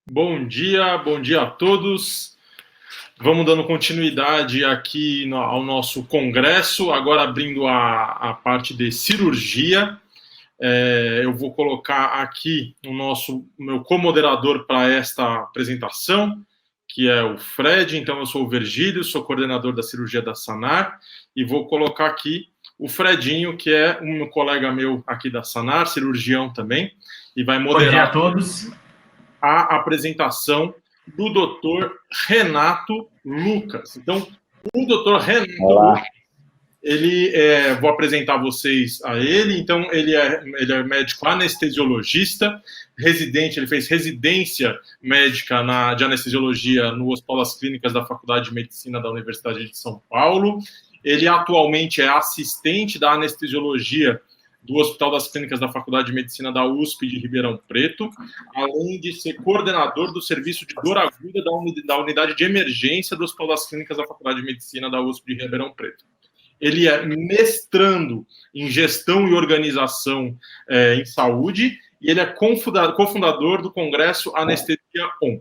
Bom dia a todos. Vamos dando continuidade aqui ao nosso congresso, agora abrindo a parte de cirurgia. Eu vou colocar aqui o meu comoderador para esta apresentação, que é o Fred. Então, eu sou o Virgílio, sou coordenador da cirurgia da Sanar, e vou colocar aqui o Fredinho, que é um colega meu aqui da Sanar, cirurgião também, e vai moderar. Bom dia a todos. A apresentação do Dr. Renato Lucas. Então, o Dr. Renato Lucas, vou apresentar vocês a ele. Então, ele é médico anestesiologista, residente, ele fez residência médica de anestesiologia no Hospital das Clínicas da Faculdade de Medicina da Universidade de São Paulo. Ele atualmente é assistente da anestesiologia do Hospital das Clínicas da Faculdade de Medicina da USP de Ribeirão Preto, além de ser coordenador do serviço de dor aguda da unidade de emergência do Hospital das Clínicas da Faculdade de Medicina da USP de Ribeirão Preto. Ele é mestrando em gestão e organização em saúde, e ele é cofundador do Congresso Anestesia On.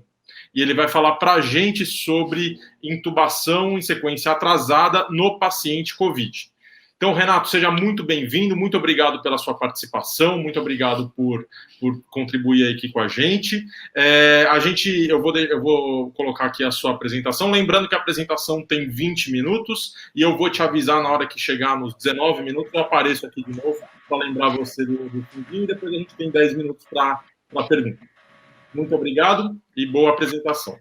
E ele vai falar para a gente sobre intubação em sequência atrasada no paciente COVID. Então, Renato, seja muito bem-vindo, muito obrigado pela sua participação, muito obrigado por contribuir aqui com a gente. Eu vou colocar aqui a sua apresentação, lembrando que a apresentação tem 20 minutos, e eu vou te avisar na hora que chegar nos 19 minutos, eu apareço aqui de novo para lembrar você do fundinho, e depois a gente tem 10 minutos para pergunta. Muito obrigado e boa apresentação.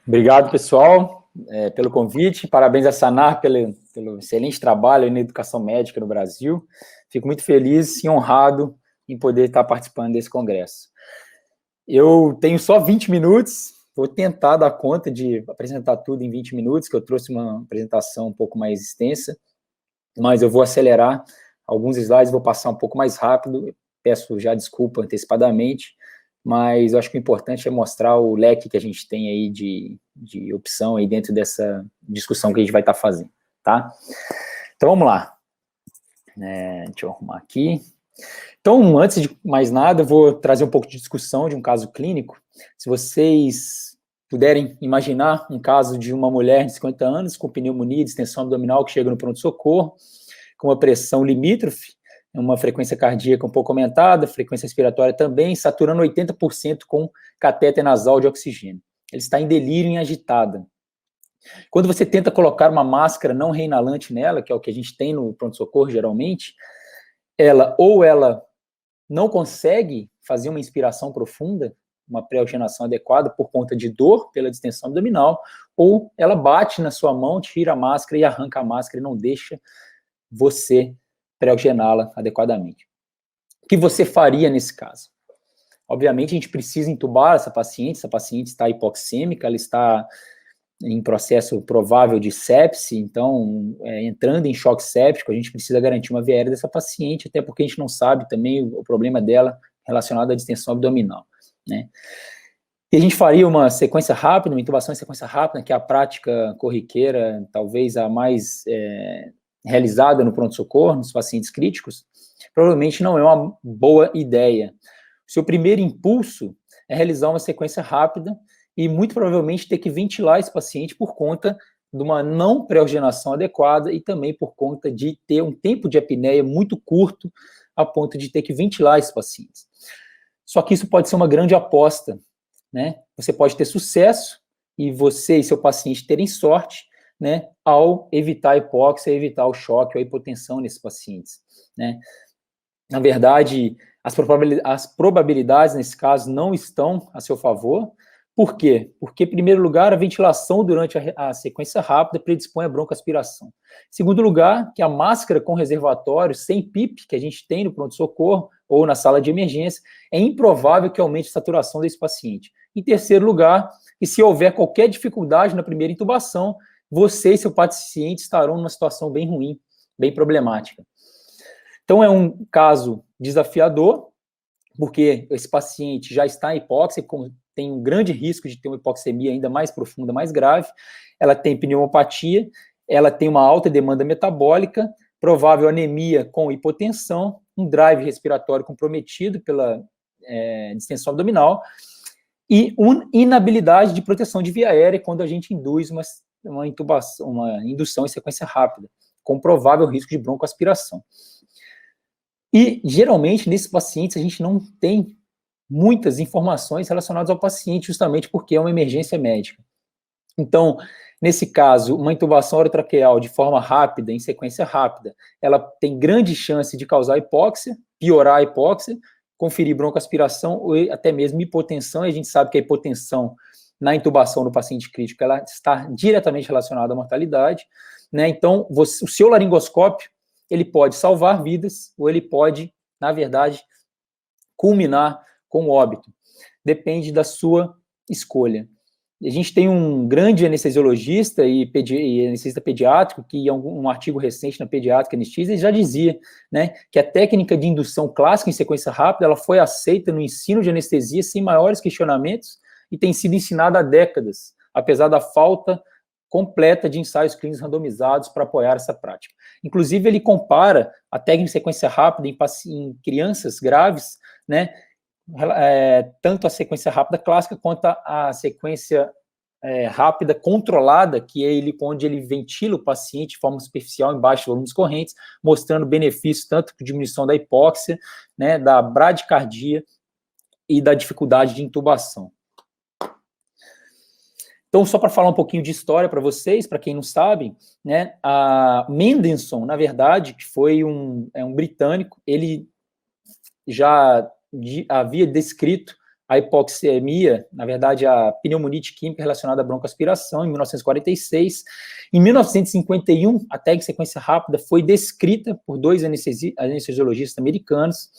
Obrigado, pessoal, pelo convite. Parabéns à Sanar pelo excelente trabalho na educação médica no Brasil. Fico muito feliz e honrado em poder estar participando desse congresso. Eu tenho só 20 minutos, vou tentar dar conta de apresentar tudo em 20 minutos, que eu trouxe uma apresentação um pouco mais extensa, mas eu vou acelerar alguns slides, vou passar um pouco mais rápido, peço já desculpa antecipadamente, mas eu acho que o importante é mostrar o leque que a gente tem aí de opção aí dentro dessa discussão que a gente vai estar fazendo, tá? Então, vamos lá. Deixa eu arrumar aqui. Então, antes de mais nada, eu vou trazer um pouco de discussão de um caso clínico. Se vocês puderem imaginar um caso de uma mulher de 50 anos com pneumonia, distensão abdominal, que chega no pronto-socorro, com uma pressão limítrofe, uma frequência cardíaca um pouco aumentada, frequência respiratória também, saturando 80% com catéter nasal de oxigênio. Ele está em delírio, em agitada. Quando você tenta colocar uma máscara não reinalante nela, que é o que a gente tem no pronto-socorro geralmente, ela não consegue fazer uma inspiração profunda, uma pré-oxigenação adequada por conta de dor pela distensão abdominal, ou ela bate na sua mão, tira a máscara e arranca a máscara e não deixa você pré-oxigená-la adequadamente. O que você faria nesse caso? Obviamente, a gente precisa intubar essa paciente está hipoxêmica, ela está em processo provável de sepse, então, entrando em choque séptico, a gente precisa garantir uma VL dessa paciente, até porque a gente não sabe também o problema dela relacionado à distensão abdominal, né? E a gente faria uma sequência rápida, uma intubação em sequência rápida, que é a prática corriqueira, talvez a mais realizada no pronto-socorro, nos pacientes críticos, provavelmente não é uma boa ideia. O seu primeiro impulso é realizar uma sequência rápida e muito provavelmente ter que ventilar esse paciente por conta de uma não pré-oxigenação adequada e também por conta de ter um tempo de apneia muito curto a ponto de ter que ventilar esses pacientes. Só que isso pode ser uma grande aposta, né? Você pode ter sucesso e você e seu paciente terem sorte, né, ao evitar a hipóxia, evitar o choque ou a hipotensão nesses pacientes, né? Na verdade, as probabilidades nesse caso não estão a seu favor. Por quê? Porque, em primeiro lugar, a ventilação durante a sequência rápida predispõe à broncoaspiração. Em segundo lugar, que a máscara com reservatório, sem PIP, que a gente tem no pronto-socorro ou na sala de emergência, é improvável que aumente a saturação desse paciente. Em terceiro lugar, que se houver qualquer dificuldade na primeira intubação, você e seu paciente estarão numa situação bem ruim, bem problemática. Então, é um caso desafiador, porque esse paciente já está em hipóxia, tem um grande risco de ter uma hipoxemia ainda mais profunda, mais grave, ela tem pneumopatia, ela tem uma alta demanda metabólica, provável anemia com hipotensão, um drive respiratório comprometido pela distensão abdominal, e inabilidade de proteção de via aérea quando a gente induz uma indução em sequência rápida, com provável risco de broncoaspiração. E, geralmente, nesses pacientes, a gente não tem muitas informações relacionadas ao paciente, justamente porque é uma emergência médica. Então, nesse caso, uma intubação orotraqueal de forma rápida, em sequência rápida, ela tem grande chance de causar hipóxia, piorar a hipóxia, conferir broncoaspiração ou até mesmo hipotensão, e a gente sabe que a hipotensão na intubação do paciente crítico, ela está diretamente relacionada à mortalidade, né? Então, o seu laringoscópio, ele pode salvar vidas, ou ele pode, na verdade, culminar com óbito. Depende da sua escolha. A gente tem um grande anestesiologista e anestesista pediátrico, que em um artigo recente na Pediatric Anesthesia, ele já dizia, né, que a técnica de indução clássica em sequência rápida, ela foi aceita no ensino de anestesia sem maiores questionamentos e tem sido ensinada há décadas, apesar da falta completa de ensaios clínicos randomizados para apoiar essa prática. Inclusive, ele compara a técnica de sequência rápida em crianças graves, né, tanto a sequência rápida clássica quanto a sequência rápida controlada, que é onde ele ventila o paciente de forma superficial em baixos volumes correntes, mostrando benefícios tanto de diminuição da hipóxia, né, da bradicardia e da dificuldade de intubação. Então, só para falar um pouquinho de história para vocês, para quem não sabe, né, a Mendelssohn, na verdade, que foi um britânico, ele já havia descrito a hipoxemia, na verdade, a pneumonite química relacionada à broncoaspiração, em 1946. Em 1951, a técnica de sequência rápida foi descrita por dois anestesiologistas americanos.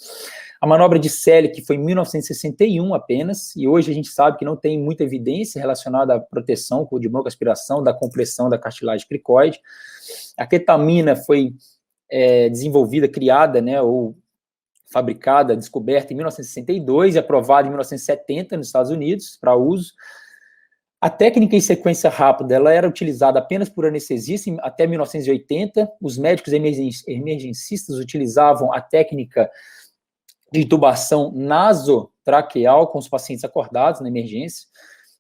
A manobra de Selig foi em 1961 apenas, e hoje a gente sabe que não tem muita evidência relacionada à proteção de broncoaspiração, da compressão da cartilagem cricoide. A ketamina foi desenvolvida, criada, né, ou fabricada, descoberta em 1962 e aprovada em 1970 nos Estados Unidos para uso. A técnica em sequência rápida, ela era utilizada apenas por anestesistas até 1980. Os médicos emergencistas utilizavam a técnica de intubação nasotraqueal com os pacientes acordados na emergência,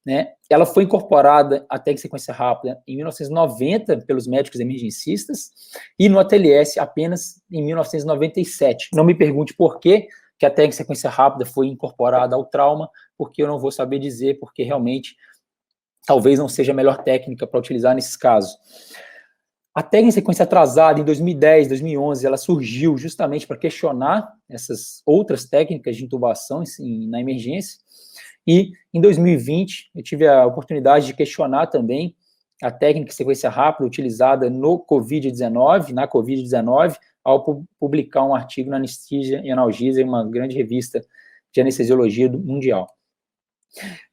né? Ela foi incorporada a técnica de sequência rápida em 1990 pelos médicos emergencistas e no ATLS apenas em 1997. Não me pergunte por que a técnica de sequência rápida foi incorporada ao trauma, porque eu não vou saber dizer, porque realmente talvez não seja a melhor técnica para utilizar nesses casos. A técnica de sequência atrasada, em 2010, 2011, ela surgiu justamente para questionar essas outras técnicas de intubação na emergência. E, em 2020, eu tive a oportunidade de questionar também a técnica de sequência rápida utilizada na COVID-19, ao publicar um artigo na Anesthesia e Analgesia, uma grande revista de anestesiologia mundial.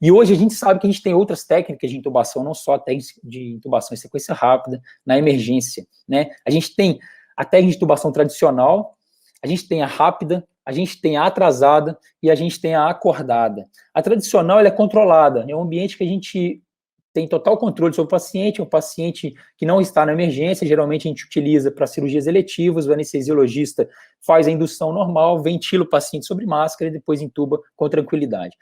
E hoje a gente sabe que a gente tem outras técnicas de intubação, não só a técnica de intubação em sequência rápida, na emergência, né? A gente tem a técnica de intubação tradicional, a gente tem a rápida, a gente tem a atrasada e a gente tem a acordada. A tradicional, ela é controlada, é um ambiente que a gente tem total controle sobre o paciente, um paciente que não está na emergência, geralmente a gente utiliza para cirurgias eletivas, o anestesiologista faz a indução normal, ventila o paciente sobre máscara e depois intuba com tranquilidade.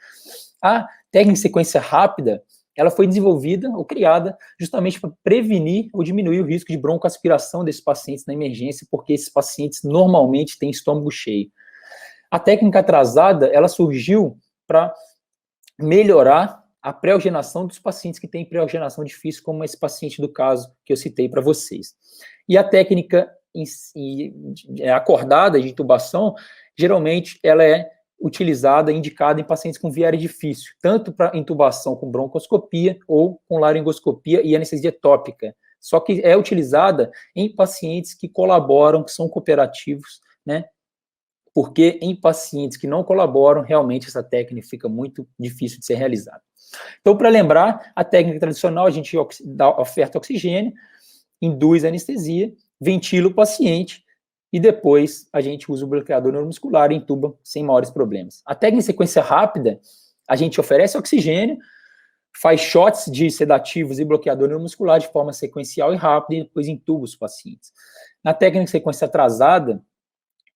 A técnica de sequência rápida, ela foi desenvolvida ou criada justamente para prevenir ou diminuir o risco de broncoaspiração desses pacientes na emergência, porque esses pacientes normalmente têm estômago cheio. A técnica atrasada, ela surgiu para melhorar a pré-oxigenação dos pacientes que têm pré-oxigenação difícil, como esse paciente do caso que eu citei para vocês. E a técnica acordada de intubação, geralmente ela é utilizada, indicada em pacientes com via aérea difícil, tanto para intubação com broncoscopia ou com laringoscopia e anestesia tópica. Só que é utilizada em pacientes que colaboram, que são cooperativos, né? Porque em pacientes que não colaboram, realmente essa técnica fica muito difícil de ser realizada. Então, para lembrar, a técnica tradicional, a gente oferta oxigênio, induz anestesia, ventila o paciente, e depois a gente usa o bloqueador neuromuscular e intuba sem maiores problemas. A técnica de sequência rápida, a gente oferece oxigênio, faz shots de sedativos e bloqueador neuromuscular de forma sequencial e rápida e depois intuba os pacientes. Na técnica de sequência atrasada,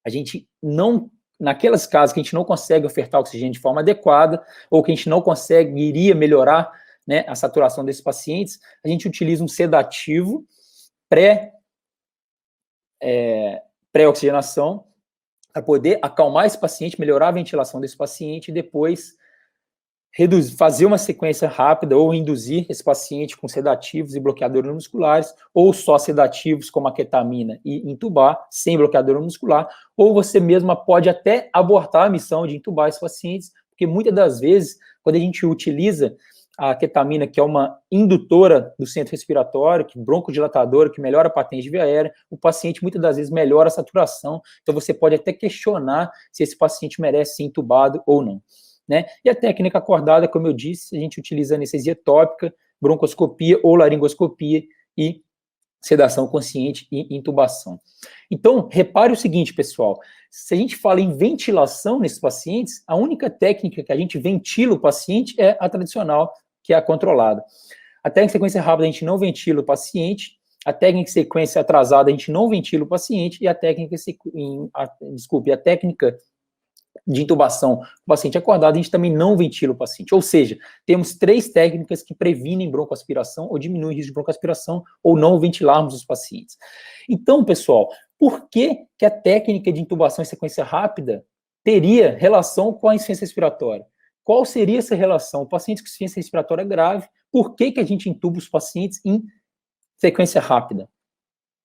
a gente não naquelas casos que a gente não consegue ofertar oxigênio de forma adequada, ou que a gente não conseguiria melhorar, né, a saturação desses pacientes, a gente utiliza um sedativo pré-oxigenação, para poder acalmar esse paciente, melhorar a ventilação desse paciente e depois fazer uma sequência rápida ou induzir esse paciente com sedativos e bloqueadores musculares, ou só sedativos como a ketamina e intubar, sem bloqueador muscular, ou você mesma pode até abortar a missão de intubar esses pacientes, porque muitas das vezes, quando a gente utiliza a ketamina, que é uma indutora do centro respiratório, que broncodilatadora, que melhora a patente de via aérea, o paciente muitas das vezes melhora a saturação, então você pode até questionar se esse paciente merece ser intubado ou não, né? E a técnica acordada, como eu disse, a gente utiliza anestesia tópica, broncoscopia ou laringoscopia e sedação consciente e intubação. Então, repare o seguinte, pessoal, se a gente fala em ventilação nesses pacientes, a única técnica que a gente ventila o paciente é a tradicional, que é a controlada. A técnica de sequência rápida a gente não ventila o paciente, a técnica de sequência atrasada a gente não ventila o paciente, e a técnica de intubação do paciente acordado, a gente também não ventila o paciente. Ou seja, temos 3 técnicas que previnem broncoaspiração ou diminuem o risco de broncoaspiração ou não ventilarmos os pacientes. Então, pessoal, por que a técnica de intubação em sequência rápida teria relação com a insuficiência respiratória? Qual seria essa relação? O paciente com insuficiência respiratória grave, por que a gente intuba os pacientes em sequência rápida?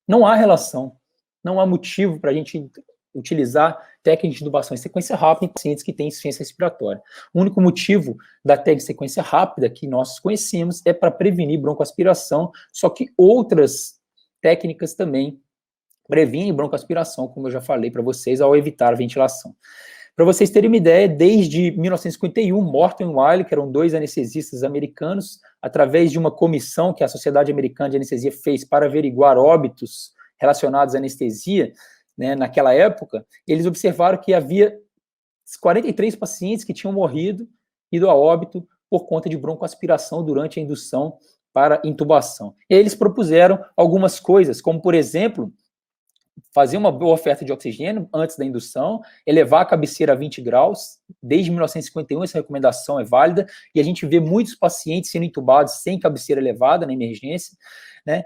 Não há relação, não há motivo para a gente utilizar técnica de intubação em sequência rápida em pacientes que têm insuficiência respiratória. O único motivo da técnica de sequência rápida que nós conhecemos é para prevenir broncoaspiração, só que outras técnicas também previnem broncoaspiração, como eu já falei para vocês, ao evitar a ventilação. Para vocês terem uma ideia, desde 1951, Morton e Wiley, que eram 2 anestesistas americanos, através de uma comissão que a Sociedade Americana de Anestesia fez para averiguar óbitos relacionados à anestesia, né, naquela época, eles observaram que havia 43 pacientes que tinham morrido, ido a óbito, por conta de broncoaspiração durante a indução para intubação. E eles propuseram algumas coisas, como, por exemplo, fazer uma boa oferta de oxigênio antes da indução, elevar a cabeceira a 20 graus, desde 1951 essa recomendação é válida, e a gente vê muitos pacientes sendo intubados sem cabeceira elevada na emergência, né?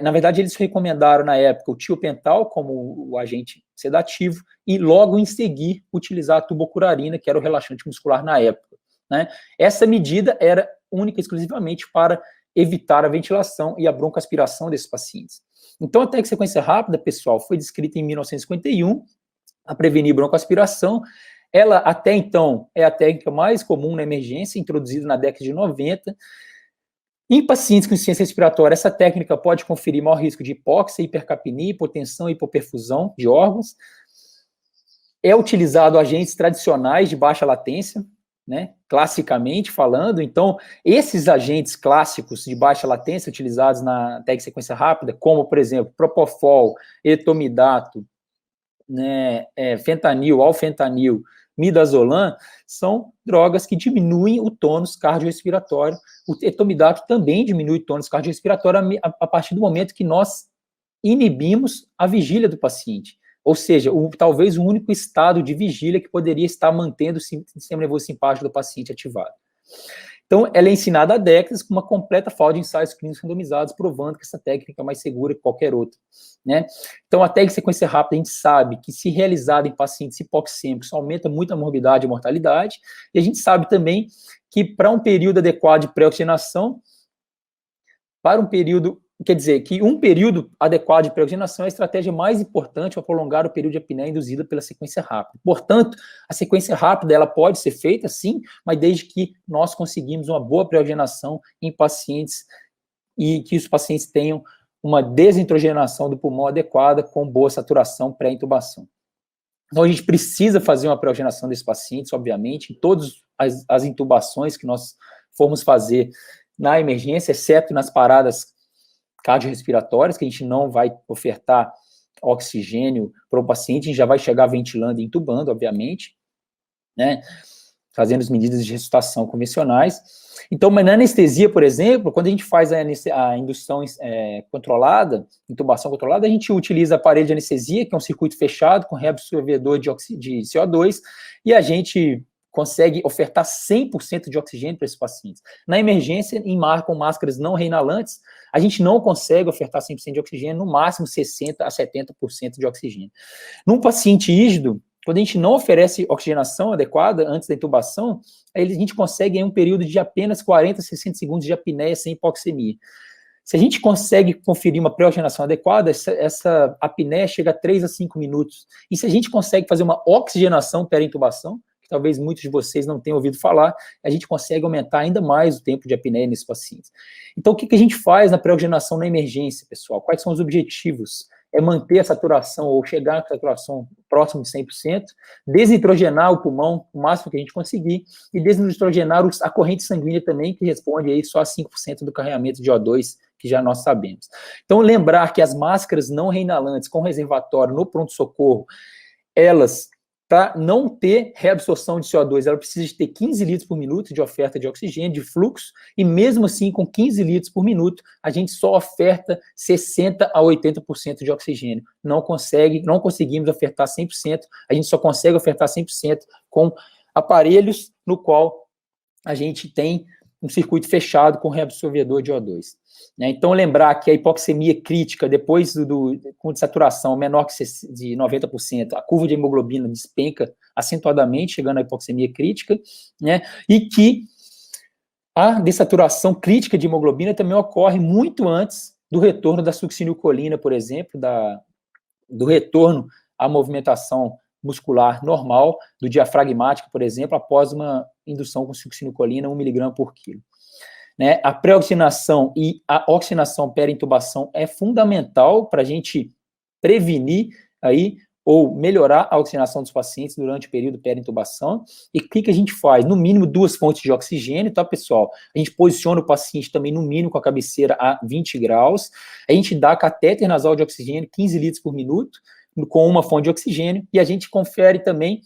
Na verdade, eles recomendaram na época o tiopental como o agente sedativo e logo em seguir utilizar a tubocurarina, que era o relaxante muscular na época, né? Essa medida era única e exclusivamente para evitar a ventilação e a broncoaspiração desses pacientes. Então, a técnica de sequência rápida, pessoal, foi descrita em 1951 a prevenir broncoaspiração. Ela, até então, é a técnica mais comum na emergência, introduzida na década de 90. Em pacientes com insuficiência respiratória, essa técnica pode conferir maior risco de hipóxia, hipercapnia, hipotensão e hipoperfusão de órgãos. É utilizado agentes tradicionais de baixa latência, né, classicamente falando. Então, esses agentes clássicos de baixa latência utilizados na técnica de sequência rápida, como, por exemplo, propofol, etomidato, né, fentanil, alfentanil, midazolam, são drogas que diminuem o tônus cardiorrespiratório. O etomidato também diminui o tônus cardiorrespiratório a partir do momento que nós inibimos a vigília do paciente. Ou seja, talvez o único estado de vigília que poderia estar mantendo o sistema nervoso simpático do paciente ativado. Então, ela é ensinada há décadas com uma completa falta de ensaios clínicos randomizados, provando que essa técnica é mais segura que qualquer outra, né? Então, a técnica de sequência rápida, a gente sabe que, se realizada em pacientes hipoxêmicos, aumenta muito a morbidade e a mortalidade, e a gente sabe também que, para um período adequado de pré-oxigenação, que um período adequado de pré-oxigenação é a estratégia mais importante para prolongar o período de apneia induzida pela sequência rápida. Portanto, a sequência rápida ela pode ser feita, sim, mas desde que nós conseguimos uma boa pré-oxigenação em pacientes e que os pacientes tenham uma desintrogenação do pulmão adequada com boa saturação pré-intubação. Então, a gente precisa fazer uma pré-oxigenação desses pacientes, obviamente, em todas as intubações que nós formos fazer na emergência, exceto nas paradas cardiorrespiratórias, que a gente não vai ofertar oxigênio para o paciente, a gente já vai chegar ventilando e intubando, obviamente, né? fazendo as medidas de ressuscitação convencionais. Então, mas na anestesia, por exemplo, quando a gente faz a indução controlada, intubação controlada, a gente utiliza aparelho de anestesia, que é um circuito fechado, com reabsorvedor de CO2, e a gente consegue ofertar 100% de oxigênio para esses pacientes. Na emergência, com máscaras não reinalantes, a gente não consegue ofertar 100% de oxigênio, no máximo 60% a 70% de oxigênio. Num paciente rígido, quando a gente não oferece oxigenação adequada antes da intubação, aí a gente consegue em um período de apenas 40 a 60 segundos de apneia sem hipoxemia. Se a gente consegue conferir uma pré-oxigenação adequada, essa apneia chega a 3 a 5 minutos. E se a gente consegue fazer uma oxigenação pera-intubação, que talvez muitos de vocês não tenham ouvido falar, a gente consegue aumentar ainda mais o tempo de apneia nesses pacientes. Então, o que a gente faz na pré-oxigenação na emergência, pessoal? Quais são os objetivos? É manter a saturação ou chegar à saturação próximo de 100%, desnitrogenar o pulmão o máximo que a gente conseguir e desnitrogenar a corrente sanguínea também, que responde aí só a 5% do carregamento de O2, que já nós sabemos. Então, lembrar que as máscaras não reinalantes com reservatório no pronto-socorro, elas, para não ter reabsorção de CO2, ela precisa de ter 15 litros por minuto de oferta de oxigênio, de fluxo, e mesmo assim, com 15 litros por minuto, a gente só oferta 60% a 80% de oxigênio. Não conseguimos ofertar 100%, a gente só consegue ofertar 100% com aparelhos no qual a gente tem um circuito fechado com reabsorvedor de O2. Então, lembrar que a hipoxemia crítica, depois com saturação menor que de 90%, a curva de hemoglobina despenca acentuadamente, chegando à hipoxemia crítica, né? E que a dessaturação crítica de hemoglobina também ocorre muito antes do retorno da succinilcolina, por exemplo, do retorno à movimentação muscular normal, do diafragmático, por exemplo, após uma indução com succinilcolina, 1 mg por quilo. Né, a pré-oxigenação e a oxigenação pera-intubação é fundamental para a gente prevenir aí, ou melhorar a oxigenação dos pacientes durante o período pera-intubação. E o que a gente faz? No mínimo 2 fontes de oxigênio, tá, pessoal? A gente posiciona o paciente também, no mínimo, com a cabeceira a 20 graus. A gente dá catéter nasal de oxigênio, 15 litros por minuto, com uma fonte de oxigênio, e a gente confere também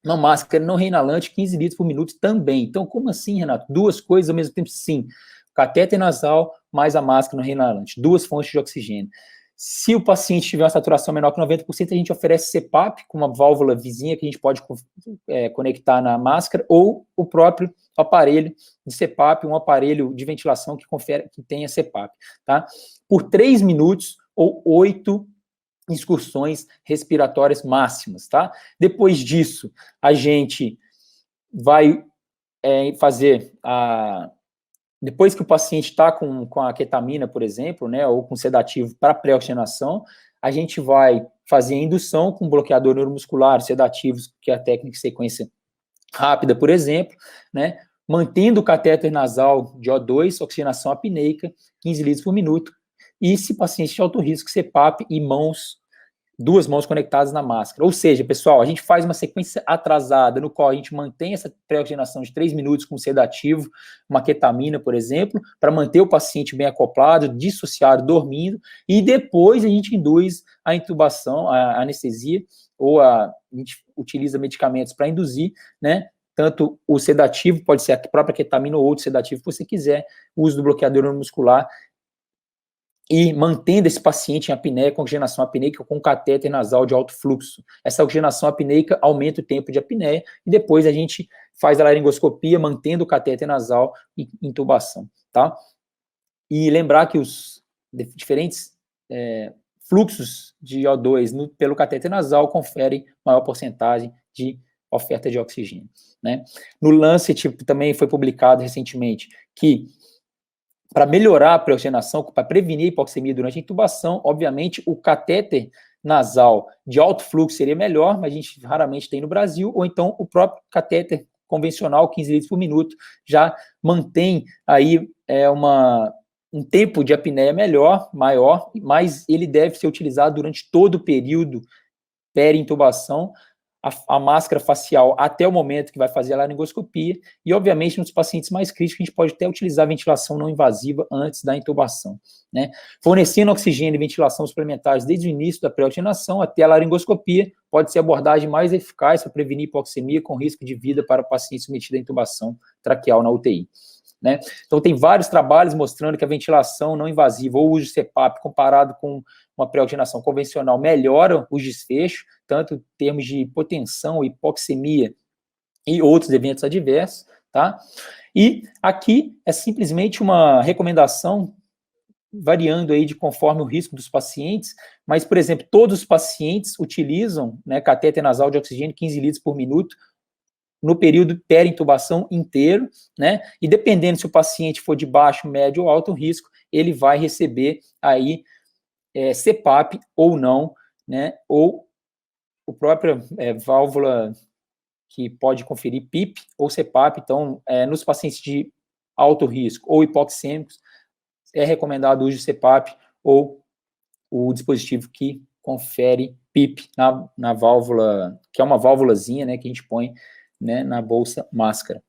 uma máscara não reinalante, 15 litros por minuto também. Então, como assim, Renato? 2 coisas ao mesmo tempo? Sim. Catéter nasal mais a máscara não reinalante. 2 fontes de oxigênio. Se o paciente tiver uma saturação menor que 90%, a gente oferece CPAP, com uma válvula vizinha que a gente pode conectar na máscara, ou o próprio aparelho de CPAP, um aparelho de ventilação que tenha CPAP. Tá? Por 3 minutos ou 8 excursões respiratórias máximas, tá? Depois disso, a gente vai fazer depois que o paciente está com a ketamina, por exemplo, né, ou com sedativo para pré-oxigenação, a gente vai fazer a indução com bloqueador neuromuscular, sedativos, que é a técnica de sequência rápida, por exemplo, né, mantendo o catéter nasal de O2, oxigenação apneica, 15 litros por minuto, e se paciente de alto risco, CPAP e 2 mãos conectadas na máscara. Ou seja, pessoal, a gente faz uma sequência atrasada, no qual a gente mantém essa pré-oxigenação de 3 minutos com sedativo, uma ketamina, por exemplo, para manter o paciente bem acoplado, dissociado, dormindo, e depois a gente induz a intubação, a anestesia, ou a gente utiliza medicamentos para induzir, né? Tanto o sedativo, pode ser a própria ketamina ou outro sedativo, se você quiser, o uso do bloqueador neuromuscular, e mantendo esse paciente em apneia, com oxigenação apneica, com catéter nasal de alto fluxo. Essa oxigenação apneica aumenta o tempo de apneia, e depois a gente faz a laringoscopia, mantendo o catéter nasal e intubação, tá? E lembrar que os diferentes fluxos de O2 pelo catéter nasal conferem maior porcentagem de oferta de oxigênio, né? No Lancet também foi publicado recentemente que para melhorar a pré-oxigenação, para prevenir a hipoxemia durante a intubação, obviamente, o catéter nasal de alto fluxo seria melhor, mas a gente raramente tem no Brasil, ou então o próprio catéter convencional, 15 litros por minuto, já mantém aí um tempo de apneia maior, mas ele deve ser utilizado durante todo o período peri-intubação, a máscara facial até o momento que vai fazer a laringoscopia, e obviamente nos pacientes mais críticos a gente pode até utilizar a ventilação não invasiva antes da intubação, né? Fornecendo oxigênio e ventilação suplementares desde o início da pré-oxigenação até a laringoscopia, pode ser a abordagem mais eficaz para prevenir hipoxemia com risco de vida para o paciente submetido à intubação traqueal na UTI. Né? Então, tem vários trabalhos mostrando que a ventilação não invasiva ou o uso de CPAP comparado com uma pré-oxigenação convencional melhora os desfechos, tanto em termos de hipotensão, hipoxemia e outros eventos adversos, tá? E aqui é simplesmente uma recomendação variando aí de conforme o risco dos pacientes, mas, por exemplo, todos os pacientes utilizam, né, catéter nasal de oxigênio 15 litros por minuto no período peri-intubação inteiro, né, e dependendo se o paciente for de baixo, médio ou alto risco, ele vai receber aí CPAP ou não, né, ou a própria válvula que pode conferir PIP ou CPAP. Então, nos pacientes de alto risco ou hipoxêmicos, é recomendado o uso de CPAP ou o dispositivo que confere PIP na válvula, que é uma válvulazinha, né, que a gente põe, né, na bolsa máscara.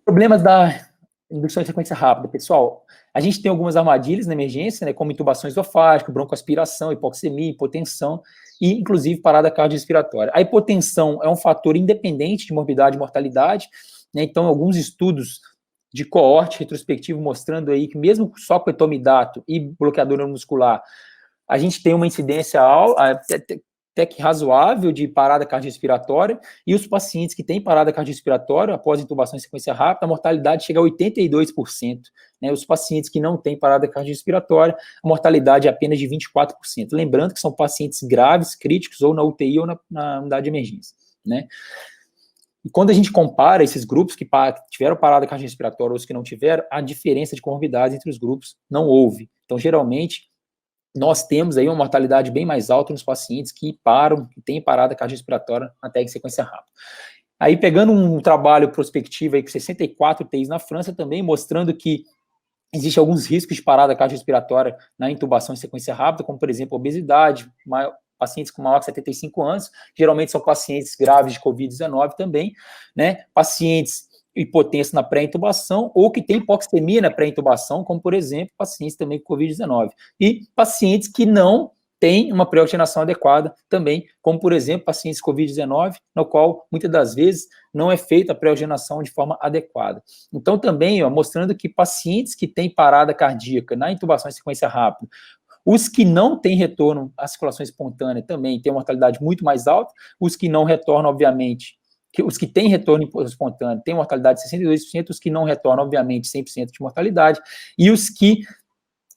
Problemas da indução em frequência rápida, pessoal. A gente tem algumas armadilhas na emergência, né, como intubação esofágica, broncoaspiração, hipoxemia, hipotensão e, inclusive, parada cardiorrespiratória. A hipotensão é um fator independente de morbidade e mortalidade, né, então, alguns estudos de coorte retrospectivo mostrando aí que mesmo só com etomidato e bloqueador neuromuscular, a gente tem uma incidência até que razoável de parada cardiorrespiratória, e os pacientes que têm parada cardiorrespiratória após intubação em sequência rápida, a mortalidade chega a 82%. Né? Os pacientes que não têm parada cardiorrespiratória, a mortalidade é apenas de 24%. Lembrando que são pacientes graves, críticos, ou na UTI ou na unidade de emergência. Né? E quando a gente compara esses grupos que tiveram parada cardiorrespiratória ou os que não tiveram, a diferença de comorbidades entre os grupos não houve. Então, geralmente, nós temos aí uma mortalidade bem mais alta nos pacientes que têm parada cardiorrespiratória até em sequência rápida. Aí, pegando um trabalho prospectivo aí com 64 UTIs na França também, mostrando que existem alguns riscos de parada cardiorrespiratória na intubação em sequência rápida, como, por exemplo, obesidade, pacientes com maior de 75 anos, geralmente são pacientes graves de Covid-19 também, né? Pacientes hipotensos na pré-intubação ou que têm hipoxemia na pré-intubação, como, por exemplo, pacientes também com Covid-19. E pacientes que não têm uma pré-oxigenação adequada também, como, por exemplo, pacientes com Covid-19, no qual, muitas das vezes, não é feita a pré-oxigenação de forma adequada. Então, também, mostrando que pacientes que têm parada cardíaca na intubação em sequência rápida, os que não têm retorno à circulação espontânea também têm uma mortalidade muito mais alta. Os que não retornam, obviamente, os que têm retorno espontâneo têm mortalidade de 62%, os que não retornam, obviamente, 100% de mortalidade, e os que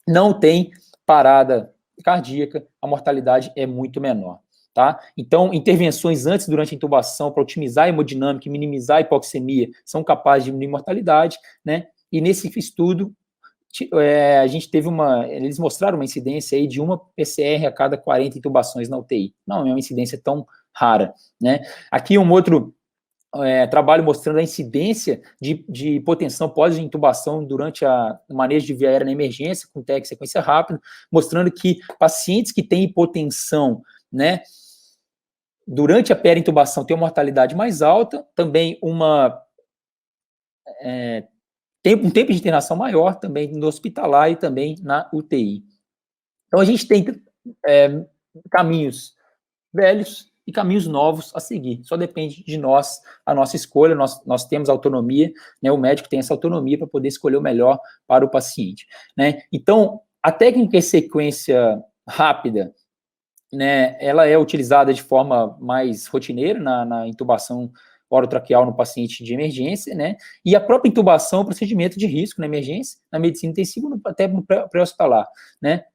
não têm parada cardíaca, a mortalidade é muito menor. Tá? Então, intervenções antes e durante a intubação para otimizar a hemodinâmica e minimizar a hipoxemia são capazes de diminuir a mortalidade, né? E nesse estudo, a gente teve eles mostraram uma incidência aí de uma PCR a cada 40 intubações na UTI. Não é uma incidência tão rara, né? Aqui um outro trabalho mostrando a incidência de hipotensão pós-intubação durante o manejo de via aérea na emergência, com TEC sequência rápida, mostrando que pacientes que têm hipotensão, né, durante a peri-intubação têm uma mortalidade mais alta, também tem um tempo de internação maior também no hospitalar e também na UTI. Então, a gente tem caminhos velhos e caminhos novos a seguir. Só depende de nós, a nossa escolha, nós temos autonomia, né, o médico tem essa autonomia para poder escolher o melhor para o paciente. Né? Então, a técnica em sequência rápida, né, ela é utilizada de forma mais rotineira na intubação orotraqueal no paciente de emergência, né? E a própria intubação é um procedimento de risco na emergência, na medicina intensiva, até no pré-hospitalar, né?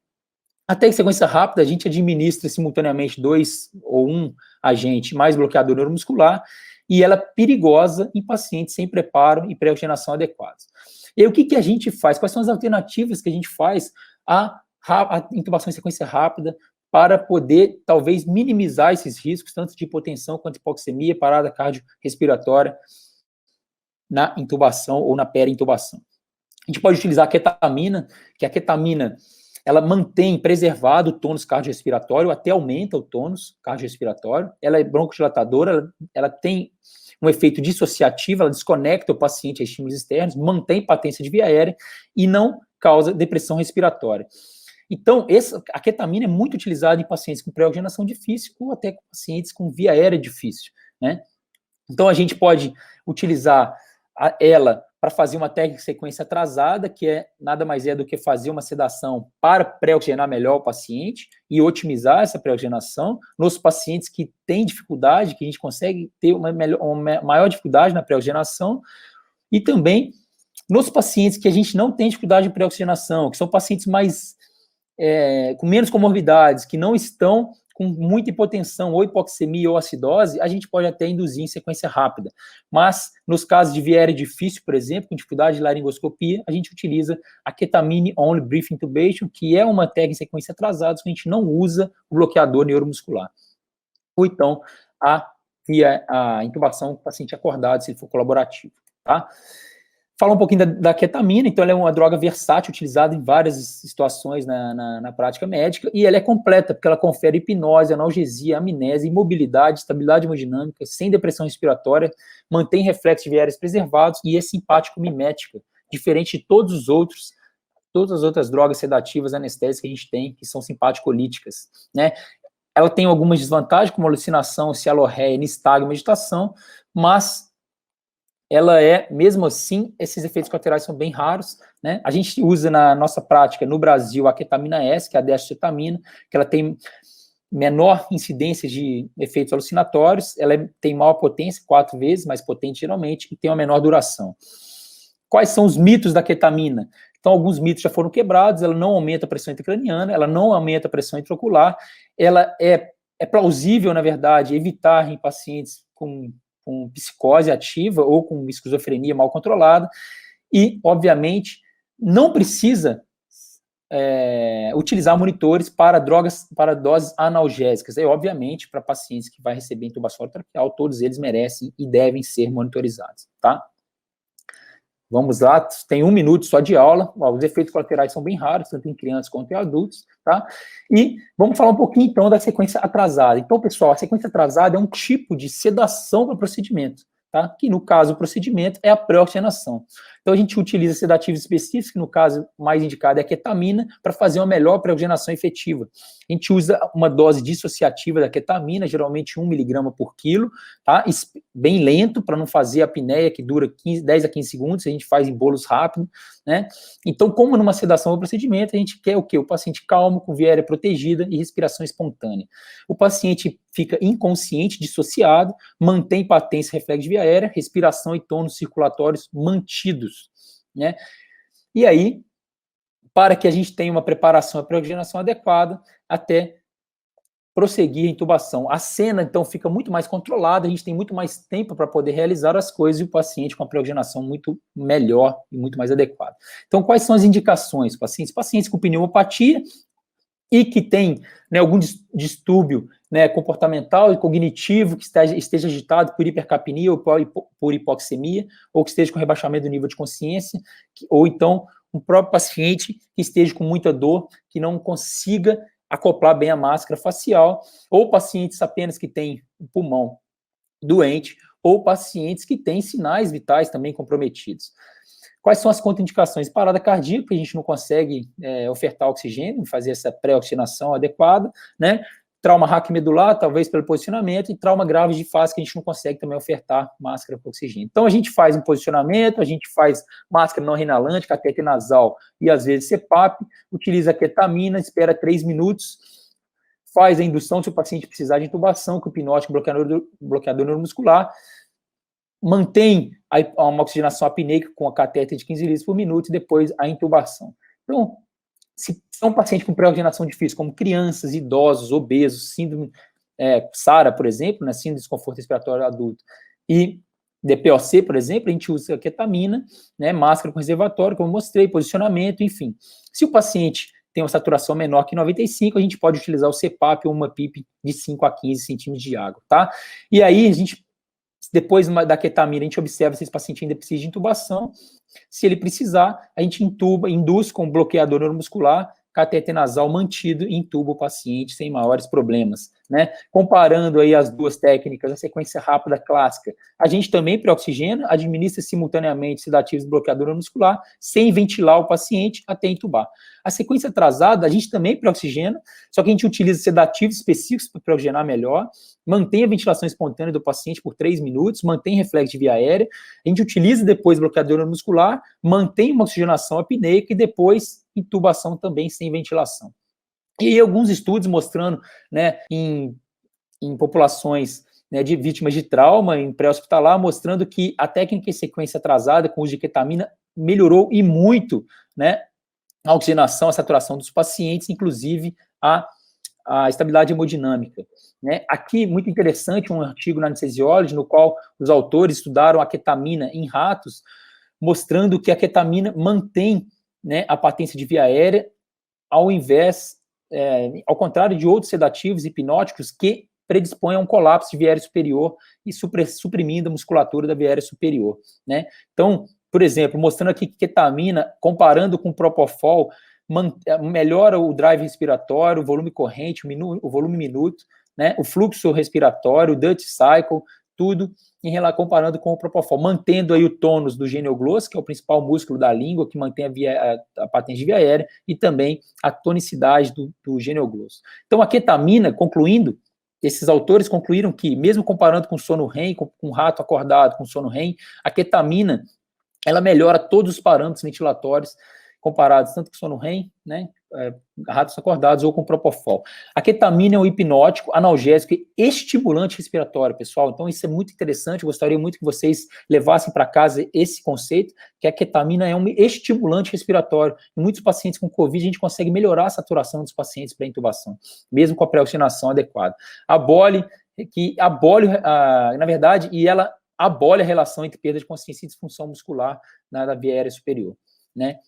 Até em sequência rápida, a gente administra simultaneamente 2 ou 1 agente mais bloqueador neuromuscular, e ela é perigosa em pacientes sem preparo e pré-oxigenação adequados. E o que a gente faz? Quais são as alternativas que a gente faz à intubação em sequência rápida, para poder, talvez, minimizar esses riscos, tanto de hipotensão quanto de hipoxemia, parada cardiorrespiratória na intubação ou na peri-intubação. A gente pode utilizar a ketamina, que a ketamina, ela mantém preservado o tônus cardiorrespiratório, até aumenta o tônus cardiorrespiratório, ela é broncodilatadora, ela tem um efeito dissociativo, ela desconecta o paciente a estímulos externos, mantém patência de via aérea e não causa depressão respiratória. Então, a ketamina é muito utilizada em pacientes com pré-oxigenação difícil ou até com pacientes com via aérea difícil, né? Então, a gente pode utilizar ela para fazer uma técnica de sequência atrasada, que nada mais é do que fazer uma sedação para pré-oxigenar melhor o paciente e otimizar essa pré-oxigenação nos pacientes que têm dificuldade, que a gente consegue ter uma maior dificuldade na pré-oxigenação, e também nos pacientes que a gente não tem dificuldade de pré-oxigenação, que são pacientes com menos comorbidades, que não estão com muita hipotensão, ou hipoxemia, ou acidose, a gente pode até induzir em sequência rápida. Mas, nos casos de via aérea difícil, por exemplo, com dificuldade de laringoscopia, a gente utiliza a ketamine only brief intubation, que é uma técnica em sequência atrasada, que a gente não usa o bloqueador neuromuscular. Ou então, a intubação do paciente acordado, se ele for colaborativo, tá? Falar um pouquinho da ketamina. Então ela é uma droga versátil, utilizada em várias situações na prática médica, e ela é completa, porque ela confere hipnose, analgesia, amnésia, imobilidade, estabilidade hemodinâmica, sem depressão respiratória, mantém reflexos viários preservados e é simpático mimética, diferente de todas as outras drogas sedativas anestésicas que a gente tem, que são simpaticolíticas, né? Ela tem algumas desvantagens, como alucinação, cialorreia, nistagmo, agitação, mas ela mesmo assim, esses efeitos colaterais são bem raros, né? A gente usa na nossa prática, no Brasil, a ketamina S, que é a dextrocetamina, que ela tem menor incidência de efeitos alucinatórios, ela tem maior potência, 4 vezes mais potente geralmente, e tem uma menor duração. Quais são os mitos da ketamina? Então, alguns mitos já foram quebrados. Ela não aumenta a pressão intracraniana, ela não aumenta a pressão intraocular, ela é plausível, na verdade, evitar em pacientes com psicose ativa ou com esquizofrenia mal controlada, e, obviamente, não precisa utilizar monitores para doses analgésicas. Obviamente, para pacientes que vai receber intubação traqueal, todos eles merecem e devem ser monitorizados, tá? Vamos lá, tem 1 minuto só de aula. Os efeitos colaterais são bem raros, tanto em crianças quanto em adultos, tá? E vamos falar um pouquinho, então, da sequência atrasada. Então, pessoal, a sequência atrasada é um tipo de sedação para o procedimento, tá? Que, no caso, o procedimento é a pré-oxigenação. Então, a gente utiliza sedativos específicos, que, no caso, mais indicado é a ketamina, para fazer uma melhor pré-oxigenação efetiva. A gente usa uma dose dissociativa da ketamina, geralmente 1 miligrama por quilo, tá? Bem lento, para não fazer a apneia, que dura 10 a 15 segundos, a gente faz em bolos rápidos, né? Então, como numa sedação ou procedimento, a gente quer o quê? O paciente calmo, com via aérea protegida e respiração espontânea. O paciente fica inconsciente, dissociado, mantém patência, reflexo de via aérea, respiração e tônus circulatórios mantidos, né? E aí, para que a gente tenha uma preparação para a oxigenação adequada, até prosseguir a intubação. A cena, então, fica muito mais controlada, a gente tem muito mais tempo para poder realizar as coisas e o paciente com a pré-oxigenação muito melhor e muito mais adequada. Então, quais são as indicações? Pacientes com pneumopatia e que tem, né, algum distúrbio, né, comportamental e cognitivo, que esteja agitado por hipercapnia ou por hipoxemia, ou que esteja com rebaixamento do nível de consciência, ou então um próprio paciente que esteja com muita dor, que não consiga acoplar bem a máscara facial, ou pacientes apenas que têm o pulmão doente, ou pacientes que têm sinais vitais também comprometidos. Quais são as contraindicações? Parada cardíaca, a gente não consegue ofertar oxigênio, fazer essa pré-oxigenação adequada, né? Trauma raquimedular, talvez pelo posicionamento, e trauma grave de fase, que a gente não consegue também ofertar máscara para oxigênio. Então, a gente faz um posicionamento, a gente faz máscara não reinalante, catéter nasal e, às vezes, CPAP, utiliza a ketamina, espera 3 minutos, faz a indução se o paciente precisar de intubação, com hipnótico, bloqueador neuromuscular, mantém uma oxigenação apneica com a catéter de 15 litros por minuto e depois a intubação. Então, se são pacientes com pré-oxigenação difícil, como crianças, idosos, obesos, síndrome SARA, por exemplo, né, síndrome de desconforto respiratório adulto, e DPOC, por exemplo, a gente usa a ketamina, né, máscara com reservatório, como eu mostrei, posicionamento, enfim. Se o paciente tem uma saturação menor que 95, a gente pode utilizar o CPAP ou uma PIP de 5 a 15 centímetros de água, tá? E aí, a gente, depois da ketamina, a gente observa se esse paciente ainda precisa de intubação. Se ele precisar, a gente induz com bloqueador neuromuscular, catéter nasal mantido e intuba o paciente sem maiores problemas, né? Comparando aí as duas técnicas, a sequência rápida clássica, a gente também pré-oxigena, administra simultaneamente sedativos e bloqueador muscular, sem ventilar o paciente até entubar. A sequência atrasada, a gente também pré-oxigena, só que a gente utiliza sedativos específicos para pré-oxigenar melhor, mantém a ventilação espontânea do paciente por 3 minutos, mantém reflexo de via aérea, a gente utiliza depois bloqueador muscular, mantém uma oxigenação apneica e depois intubação também sem ventilação. E aí, alguns estudos mostrando, né, em populações, né, de vítimas de trauma em pré-hospitalar, mostrando que a técnica em sequência atrasada com uso de ketamina melhorou e muito, né, a oxigenação, a saturação dos pacientes, inclusive a estabilidade hemodinâmica. Né? Aqui, muito interessante, um artigo na Anesthesiology, no qual os autores estudaram a ketamina em ratos, mostrando que a ketamina mantém, né, a patência de via aérea, ao contrário de outros sedativos hipnóticos que predispõem a um colapso de via aérea superior e suprimindo a musculatura da via aérea superior. Né? Então, por exemplo, mostrando aqui que ketamina, comparando com propofol, melhora o drive respiratório, o volume corrente, o volume minuto, né? O fluxo respiratório, o Dutch cycle, tudo comparando com o propofol, mantendo aí o tônus do genioglossus, que é o principal músculo da língua, que mantém a patente de via aérea, e também a tonicidade do genioglossus. Então, a ketamina, concluindo, esses autores concluíram que, mesmo comparando com sono REM, com um rato acordado com sono REM, a ketamina, ela melhora todos os parâmetros ventilatórios comparados tanto com sono REM, né, ratos acordados ou com propofol. A ketamina é um hipnótico, analgésico e estimulante respiratório, pessoal. Então, isso é muito interessante. Eu gostaria muito que vocês levassem para casa esse conceito, que a ketamina é um estimulante respiratório. Em muitos pacientes com Covid, a gente consegue melhorar a saturação dos pacientes para intubação, mesmo com a pré-oxigenação adequada. Na verdade, e ela abole a relação entre perda de consciência e disfunção muscular da via aérea superior, né?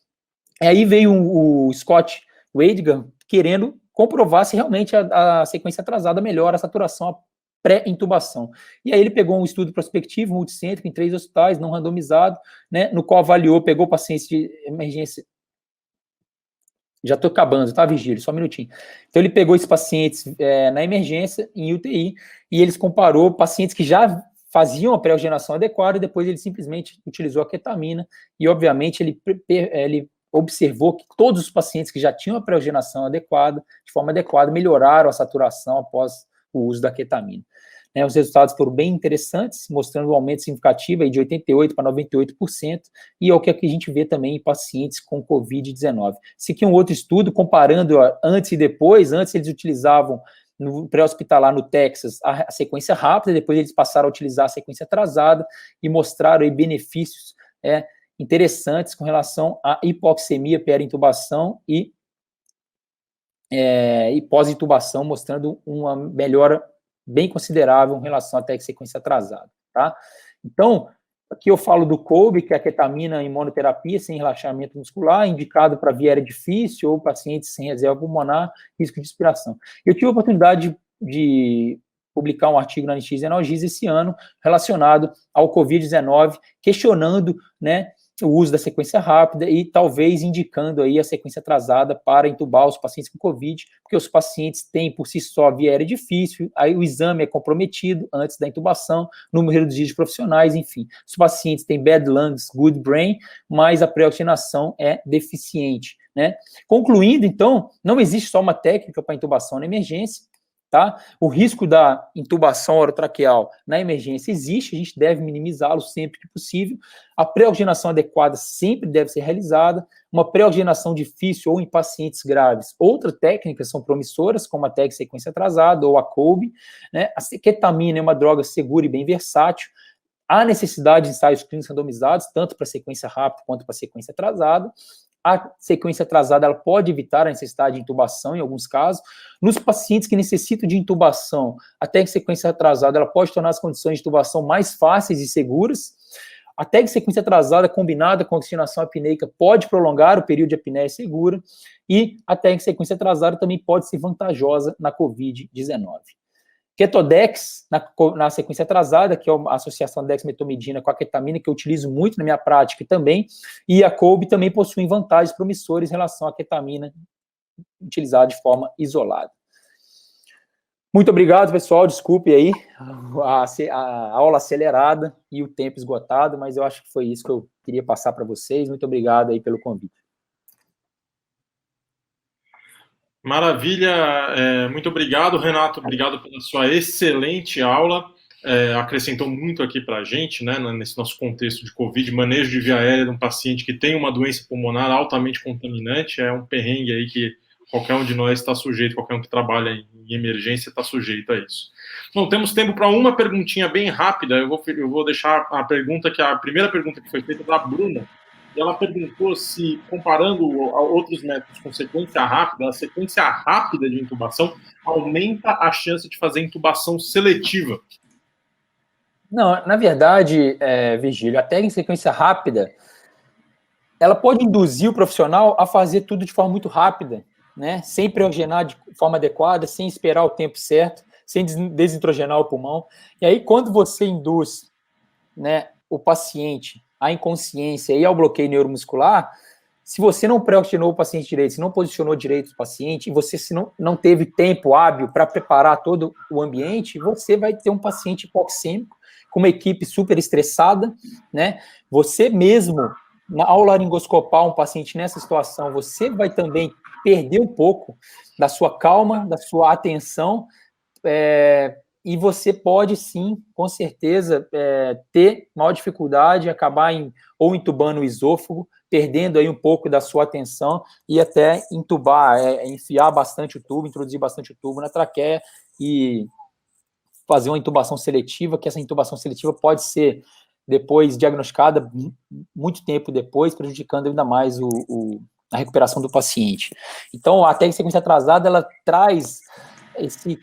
Aí veio o Scott Weidiger querendo comprovar se realmente a sequência atrasada melhora a saturação pré-intubação. E aí ele pegou um estudo prospectivo, multicêntrico, em 3 hospitais, não randomizado, né, no qual pegou pacientes de emergência. Já estou acabando, tá, Vigílio? Só um minutinho. Então ele pegou esses pacientes na emergência, em UTI, e eles comparou pacientes que já faziam a pré-oxigenação adequada, e depois ele simplesmente utilizou a ketamina, e obviamente ele observou que todos os pacientes que já tinham a pré-oxigenação adequada, de forma adequada, melhoraram a saturação após o uso da ketamina. Né, os resultados foram bem interessantes, mostrando um aumento significativo aí de 88% para 98%, e é o que a gente vê também em pacientes com Covid-19. Esse aqui é um outro estudo, comparando antes e depois. Antes eles utilizavam, no pré-hospitalar no Texas, a sequência rápida, depois eles passaram a utilizar a sequência atrasada, e mostraram aí benefícios interessantes com relação à hipoxemia perintubação e pós-intubação, mostrando uma melhora bem considerável em relação até a sequência atrasada, tá? Então, aqui eu falo do COBE, que é a ketamina em monoterapia sem relaxamento muscular, indicado para via aérea difícil ou pacientes sem reserva pulmonar, risco de expiração. Eu tive a oportunidade de publicar um artigo na Anesthesia e Analgesia esse ano, relacionado ao Covid-19, questionando, né, o uso da sequência rápida e talvez indicando aí a sequência atrasada para intubar os pacientes com Covid, porque os pacientes têm por si só via aérea difícil, aí o exame é comprometido antes da intubação, número reduzido de profissionais, enfim. Os pacientes têm bad lungs, good brain, mas a pré-oxigenação é deficiente, né? Concluindo, então, não existe só uma técnica para intubação na emergência, tá? O risco da intubação orotraqueal na emergência existe, a gente deve minimizá-lo sempre que possível. A pré-oxigenação adequada sempre deve ser realizada. Uma pré-oxigenação difícil ou em pacientes graves, outras técnicas são promissoras, como a técnica sequência atrasada ou a COBE, né? A ketamina é uma droga segura e bem versátil. Há necessidade de ensaios clínicos randomizados, tanto para sequência rápida quanto para sequência atrasada. A sequência atrasada ela pode evitar a necessidade de intubação em alguns casos. Nos pacientes que necessitam de intubação, a técnica sequência atrasada ela pode tornar as condições de intubação mais fáceis e seguras. A técnica sequência atrasada combinada com a oxigenação apneica pode prolongar o período de apneia segura, e a técnica sequência atrasada também pode ser vantajosa na Covid-19. Ketodex, na sequência atrasada, que é a associação da dexmetomidina com a ketamina, que eu utilizo muito na minha prática também, e a COBE também possuem vantagens promissoras em relação à ketamina utilizada de forma isolada. Muito obrigado, pessoal. Desculpe aí a aula acelerada e o tempo esgotado, mas eu acho que foi isso que eu queria passar para vocês. Muito obrigado aí pelo convite. Maravilha, muito obrigado, Renato. Obrigado pela sua excelente aula. Acrescentou muito aqui para a gente, né, nesse nosso contexto de Covid, manejo de via aérea de um paciente que tem uma doença pulmonar altamente contaminante, é um perrengue aí que qualquer um de nós está sujeito, qualquer um que trabalha em emergência está sujeito a isso. Bom, temos tempo para uma perguntinha bem rápida, eu vou deixar a primeira pergunta que foi feita da Bruna, e ela perguntou se, comparando a outros métodos com sequência rápida, a sequência rápida de intubação aumenta a chance de fazer intubação seletiva. Não, na verdade, Virgílio, a técnica de sequência rápida, ela pode induzir o profissional a fazer tudo de forma muito rápida, né? Sem pré-oxigenar de forma adequada, sem esperar o tempo certo, sem desintrogenar o pulmão. E aí, quando você induz, né, o paciente à inconsciência e ao bloqueio neuromuscular, se você não pré-oxigenou o paciente direito, se não posicionou direito o paciente, e você se não teve tempo hábil para preparar todo o ambiente, você vai ter um paciente hipoxêmico, com uma equipe super estressada, né? Você mesmo, ao laringoscopar um paciente nessa situação, você vai também perder um pouco da sua calma, da sua atenção, e você pode sim, com certeza, ter maior dificuldade, acabar ou entubando o esôfago, perdendo aí um pouco da sua atenção e até entubar, enfiar bastante o tubo, introduzir bastante o tubo na traqueia e fazer uma intubação seletiva, que essa intubação seletiva pode ser depois diagnosticada muito tempo depois, prejudicando ainda mais a recuperação do paciente. Então, a técnica de sequência atrasada, ela traz esse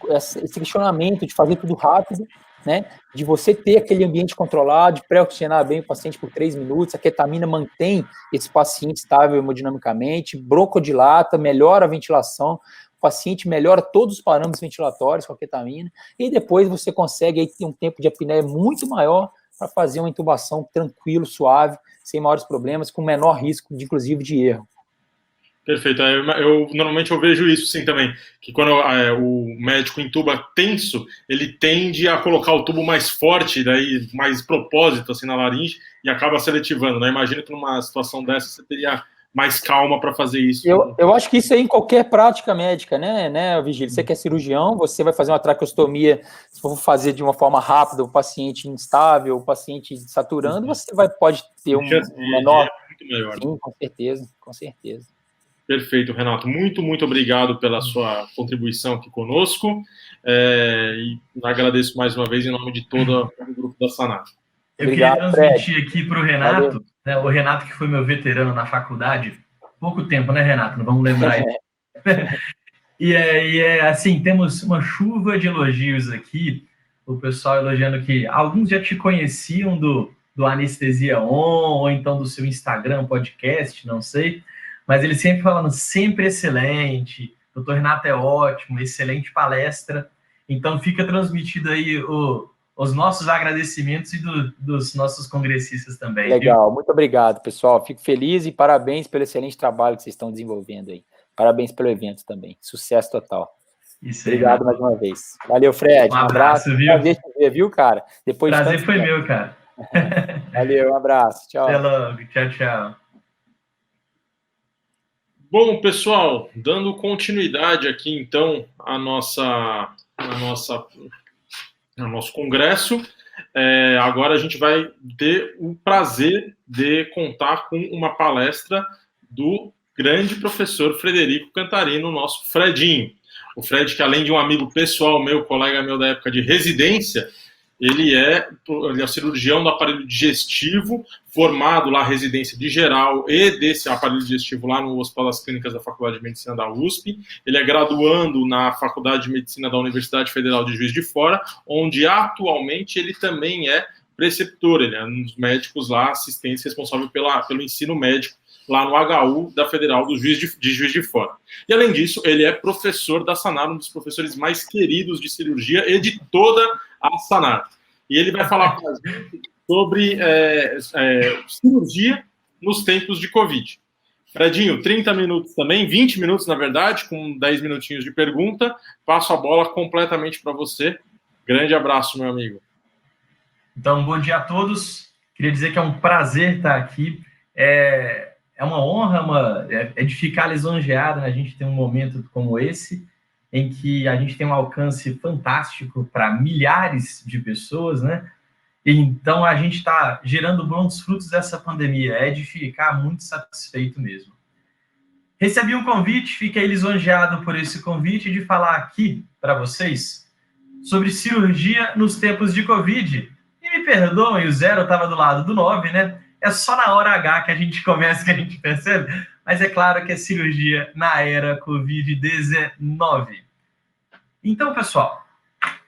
questionamento de fazer tudo rápido, né, de você ter aquele ambiente controlado, de pré-oxigenar bem o paciente por 3 minutos, a ketamina mantém esse paciente estável hemodinamicamente, broncodilata, melhora a ventilação, o paciente melhora todos os parâmetros ventilatórios com a ketamina, e depois você consegue aí ter um tempo de apneia muito maior para fazer uma intubação tranquilo, suave, sem maiores problemas, com menor risco, inclusive, de erro. Perfeito. Normalmente eu vejo isso sim também, que quando o médico intuba tenso, ele tende a colocar o tubo mais forte, daí mais propósito assim na laringe e acaba seletivando, né? Imagina que numa situação dessa você teria mais calma para fazer isso. Eu acho que isso é em qualquer prática médica, né, Vigílio? Você que é cirurgião, você vai fazer uma traqueostomia, se for fazer de uma forma rápida, o paciente instável, o paciente saturando, você pode ter um menor... Muito melhor. Sim, com certeza, com certeza. Perfeito, Renato. Muito, muito obrigado pela sua contribuição aqui conosco. E agradeço mais uma vez em nome de todo o grupo da Sanar. Eu queria transmitir aqui para o Renato, né, o Renato que foi meu veterano na faculdade, pouco tempo, né, Renato? Não vamos lembrar aí. E assim, temos uma chuva de elogios aqui, o pessoal elogiando que alguns já te conheciam do Anestesia On, ou então do seu Instagram, podcast, não sei, mas ele sempre falando, sempre excelente, o Dr. Renato é ótimo, excelente palestra, então fica transmitido aí os nossos agradecimentos e dos nossos congressistas também. Legal, muito obrigado, pessoal. Fico feliz e parabéns pelo excelente trabalho que vocês estão desenvolvendo aí. Parabéns pelo evento também. Sucesso total. Isso aí, obrigado mais uma vez. Valeu, Fred. Um abraço, viu? Prazer te ver, viu, cara? Depois prazer foi tempo. Meu, cara. Valeu, um abraço. Tchau. Até logo. Tchau, tchau. Bom, pessoal, dando continuidade aqui, então, ao nosso congresso, agora a gente vai ter o prazer de contar com uma palestra do grande professor Frederico Cantarino, nosso Fredinho. O Fred, que além de um amigo pessoal meu, colega meu da época de residência, ele é cirurgião do aparelho digestivo, formado lá, residência de geral e desse aparelho digestivo lá no Hospital das Clínicas da Faculdade de Medicina da USP. Ele é graduando na Faculdade de Medicina da Universidade Federal de Juiz de Fora, onde atualmente ele também é preceptor, ele é um dos médicos lá, assistentes responsável pelo ensino médico lá no HU da Federal de Juiz de Fora. E, além disso, ele é professor da Sanar, um dos professores mais queridos de cirurgia e de toda a Sanar. E ele vai falar com a gente sobre cirurgia nos tempos de Covid. Fredinho, 30 minutos também, 20 minutos, na verdade, com 10 minutinhos de pergunta. Passo a bola completamente para você. Grande abraço, meu amigo. Então, bom dia a todos. Queria dizer que é um prazer estar aqui. É uma honra, é de ficar lisonjeado, né? A gente tem um momento como esse, em que a gente tem um alcance fantástico para milhares de pessoas, né? Então, a gente está gerando bons frutos dessa pandemia. É de ficar muito satisfeito mesmo. Recebi um convite, fiquei lisonjeado por esse convite de falar aqui para vocês sobre cirurgia nos tempos de Covid. E me perdoem, o 0 estava do lado do 9, né? É só na hora H que a gente começa, que a gente percebe. Mas é claro que é cirurgia na era Covid-19. Então, pessoal,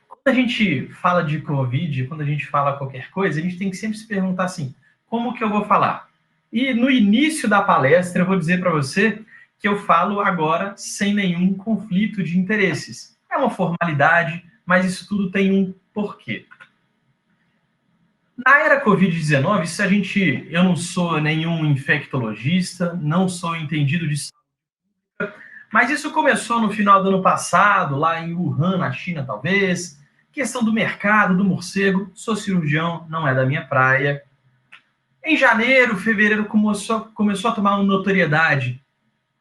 quando a gente fala de Covid, quando a gente fala qualquer coisa, a gente tem que sempre se perguntar assim, como que eu vou falar? E no início da palestra, eu vou dizer para você que eu falo agora sem nenhum conflito de interesses. É uma formalidade, mas isso tudo tem um porquê. Na era Covid-19, eu não sou nenhum infectologista, não sou entendido de saúde, mas isso começou no final do ano passado, lá em Wuhan, na China, talvez. Questão do mercado, do morcego, sou cirurgião, não é da minha praia. Em janeiro, fevereiro, começou a tomar uma notoriedade,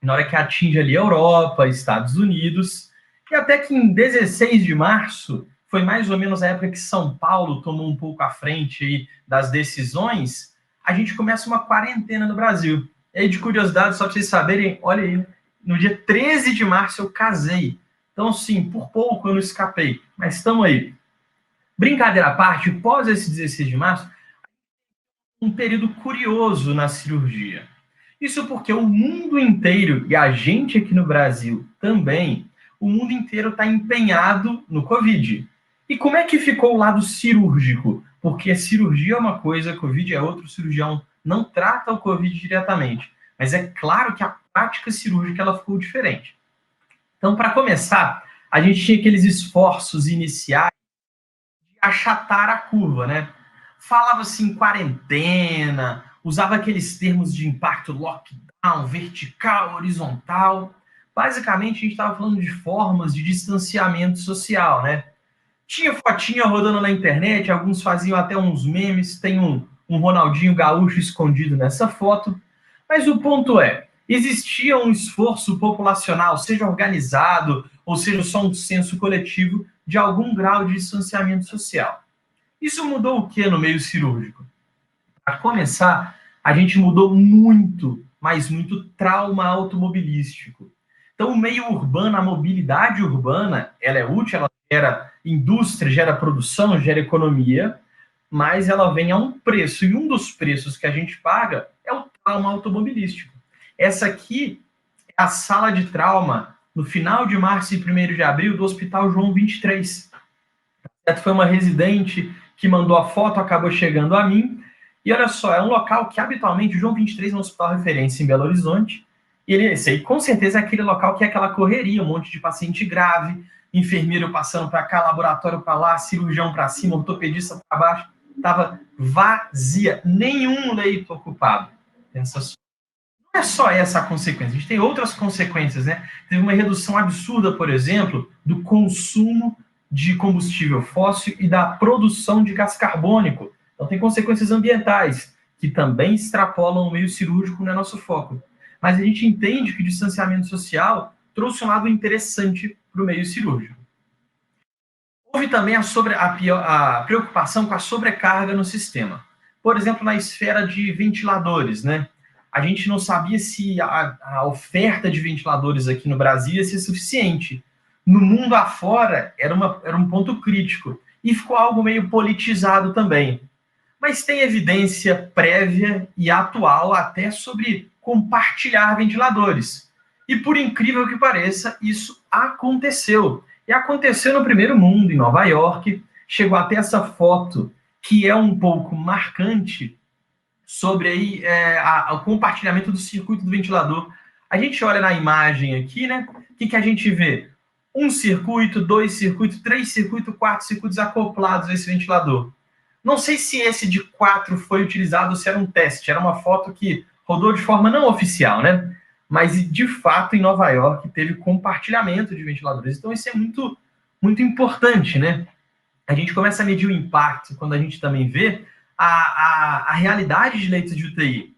na hora que atinge ali a Europa, Estados Unidos, e até que em 16 de março, foi mais ou menos a época que São Paulo tomou um pouco à frente aí das decisões, a gente começa uma quarentena no Brasil. E aí, de curiosidade, só para vocês saberem, olha aí, no dia 13 de março eu casei. Então, sim, por pouco eu não escapei, mas estamos aí. Brincadeira à parte, pós esse 16 de março, um período curioso na cirurgia. Isso porque o mundo inteiro, e a gente aqui no Brasil também, o mundo inteiro está empenhado no Covid. E como é que ficou o lado cirúrgico? Porque a cirurgia é uma coisa, Covid é outra, o cirurgião não trata o Covid diretamente. Mas é claro que a prática cirúrgica ela ficou diferente. Então, para começar, a gente tinha aqueles esforços iniciais de achatar a curva, né? Falava assim, quarentena, usava aqueles termos de impacto lockdown, vertical, horizontal. Basicamente, a gente estava falando de formas de distanciamento social, né? Tinha fotinha rodando na internet, alguns faziam até uns memes, tem um Ronaldinho Gaúcho escondido nessa foto. Mas o ponto é, existia um esforço populacional, seja organizado, ou seja só um senso coletivo, de algum grau de distanciamento social. Isso mudou o que no meio cirúrgico? Para começar, a gente mudou muito, mas muito trauma automobilístico. Então, o meio urbano, a mobilidade urbana, ela é útil, ela gera indústria, gera produção, gera economia, mas ela vem a um preço, e um dos preços que a gente paga é o trauma automobilístico. Essa aqui é a sala de trauma no final de março e 1º de abril do Hospital João 23. Foi uma residente que mandou a foto, acabou chegando a mim, e olha só, é um local que habitualmente o João 23 é um hospital referência em Belo Horizonte, e esse aí com certeza é aquele local que é aquela correria, um monte de paciente grave, enfermeiro passando para cá, laboratório para lá, cirurgião para cima, ortopedista para baixo, estava vazia, nenhum leito ocupado. Pensa só. Não é só essa a consequência, a gente tem outras consequências, né? Teve uma redução absurda, por exemplo, do consumo de combustível fóssil e da produção de gás carbônico. Então tem consequências ambientais, que também extrapolam o meio cirúrgico, não é nosso foco. Mas a gente entende que o distanciamento social trouxe um lado interessante para o meio cirúrgico. Houve também a preocupação com a sobrecarga no sistema. Por exemplo, na esfera de ventiladores, né? A gente não sabia se a oferta de ventiladores aqui no Brasil ia ser suficiente. No mundo afora, era um ponto crítico. E ficou algo meio politizado também. Mas tem evidência prévia e atual até sobre compartilhar ventiladores. E por incrível que pareça, isso aconteceu. E aconteceu no primeiro mundo, em Nova York. Chegou até essa foto, que é um pouco marcante, sobre aí, o compartilhamento do circuito do ventilador. A gente olha na imagem aqui, né? O que a gente vê? Um circuito, 2 circuitos, 3 circuitos, 4 circuitos acoplados a esse ventilador. Não sei se esse de 4 foi utilizado ou se era um teste. Era uma foto que rodou de forma não oficial, né? Mas, de fato, em Nova York teve compartilhamento de ventiladores. Então, isso é muito, muito importante, né? A gente começa a medir o impacto quando a gente também vê a realidade de leitos de UTI.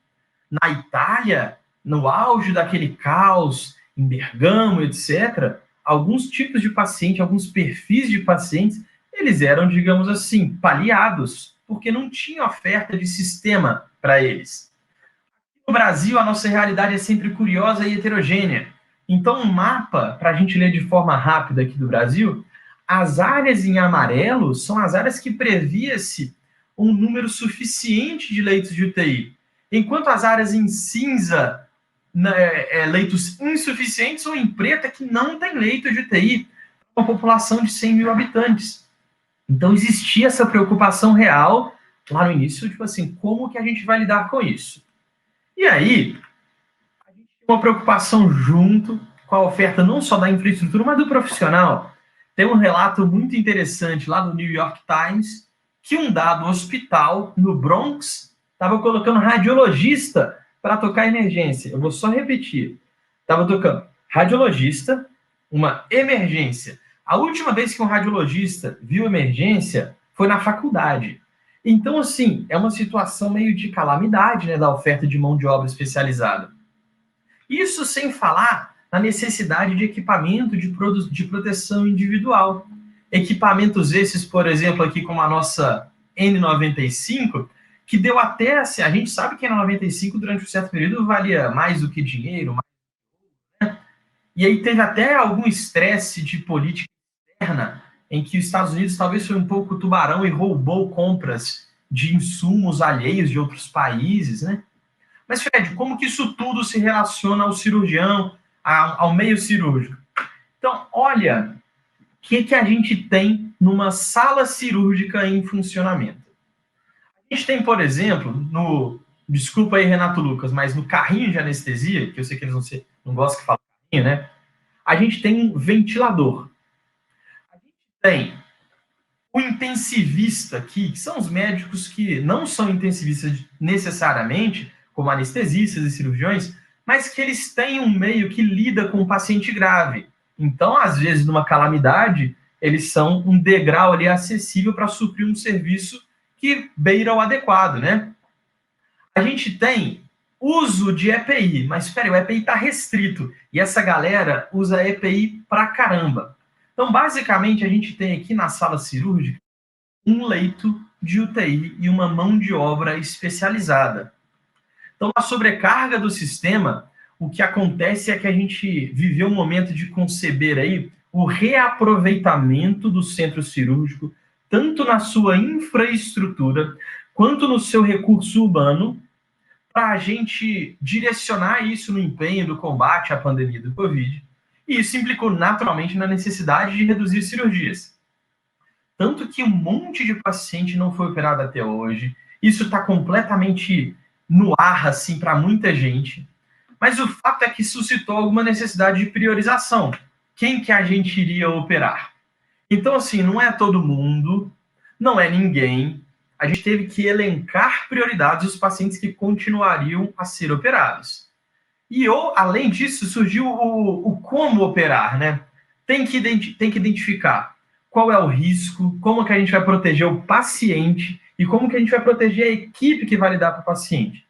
Na Itália, no auge daquele caos, em Bergamo, etc., alguns tipos de paciente, alguns perfis de pacientes, eles eram, digamos assim, paliados, porque não tinha oferta de sistema para eles. No Brasil, a nossa realidade é sempre curiosa e heterogênea. Então, um mapa, para a gente ler de forma rápida aqui do Brasil, as áreas em amarelo são as áreas que previa-se um número suficiente de leitos de UTI, enquanto as áreas em cinza, leitos insuficientes, ou em preta, que não tem leito de UTI, uma população de 100 mil habitantes. Então, existia essa preocupação real lá no início, tipo assim, como que a gente vai lidar com isso? E aí, a gente tem uma preocupação junto com a oferta não só da infraestrutura, mas do profissional. Tem um relato muito interessante lá no New York Times, que um dado hospital no Bronx estava colocando radiologista para tocar emergência. Eu vou só repetir. Estava tocando radiologista, uma emergência. A última vez que um radiologista viu emergência foi na faculdade. Então, assim, é uma situação meio de calamidade, né, da oferta de mão de obra especializada. Isso sem falar na necessidade de equipamento de proteção individual. Equipamentos esses, por exemplo, aqui como a nossa N95, que deu até, assim, a gente sabe que a N95 durante um certo período valia mais do que dinheiro, né? E aí teve até algum estresse de política interna, em que os Estados Unidos talvez foi um pouco tubarão e roubou compras de insumos alheios de outros países, né? Mas, Fred, como que isso tudo se relaciona ao cirurgião, ao meio cirúrgico? Então, olha, o que a gente tem numa sala cirúrgica em funcionamento? A gente tem, por exemplo, desculpa aí, Renato Lucas, mas no carrinho de anestesia, que eu sei que eles não gostam que fala carrinho, né? A gente tem um ventilador. A gente tem o intensivista aqui, que são os médicos que não são intensivistas necessariamente, como anestesistas e cirurgiões, mas que eles têm um meio que lida com o paciente grave. Então, às vezes, numa calamidade, eles são um degrau ali acessível para suprir um serviço que beira o adequado, né? A gente tem uso de EPI, mas espera, o EPI está restrito, e essa galera usa EPI pra caramba. Então, basicamente, a gente tem aqui na sala cirúrgica um leito de UTI e uma mão de obra especializada. Então, a sobrecarga do sistema, o que acontece é que a gente viveu um momento de conceber aí o reaproveitamento do centro cirúrgico, tanto na sua infraestrutura, quanto no seu recurso humano, para a gente direcionar isso no empenho do combate à pandemia do Covid. E isso implicou naturalmente na necessidade de reduzir cirurgias. Tanto que um monte de paciente não foi operado até hoje. Isso está completamente no ar, assim, para muita gente. Mas o fato é que suscitou alguma necessidade de priorização. Quem que a gente iria operar? Então, assim, não é todo mundo, não é ninguém. A gente teve que elencar prioridades dos pacientes que continuariam a ser operados. E, além disso, surgiu o como operar, né? Tem que identificar qual é o risco, como que a gente vai proteger o paciente e como que a gente vai proteger a equipe que vai lidar com o paciente.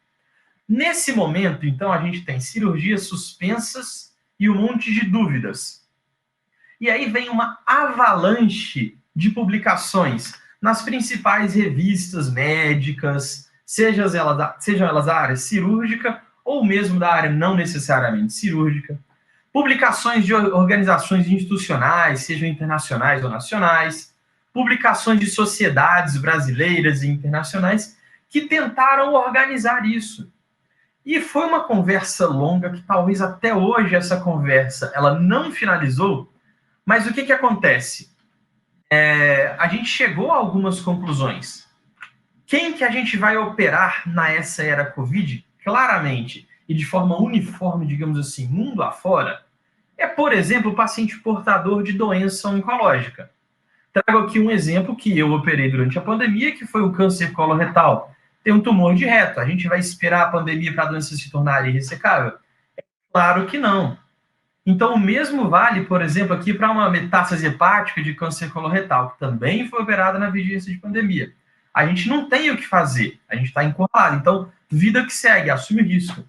Nesse momento, então, a gente tem cirurgias suspensas e um monte de dúvidas. E aí vem uma avalanche de publicações nas principais revistas médicas, sejam elas da área cirúrgica ou mesmo da área não necessariamente cirúrgica, publicações de organizações institucionais, sejam internacionais ou nacionais, publicações de sociedades brasileiras e internacionais que tentaram organizar isso. E foi uma conversa longa que talvez até hoje essa conversa ela não finalizou, mas o que acontece? A gente chegou a algumas conclusões. Quem que a gente vai operar nessa era Covid, claramente, e de forma uniforme, digamos assim, mundo afora, é, por exemplo, o paciente portador de doença oncológica. Trago aqui um exemplo que eu operei durante a pandemia, que foi o câncer coloretal. tem um tumor de reto. A gente vai esperar a pandemia para a doença se tornar irressecável? Claro que não. Então, o mesmo vale, por exemplo, aqui para uma metástase hepática de câncer coloretal, que também foi operada na vigência de pandemia. A gente não tem o que fazer, a gente está encurralado. Então, vida que segue, assume o risco.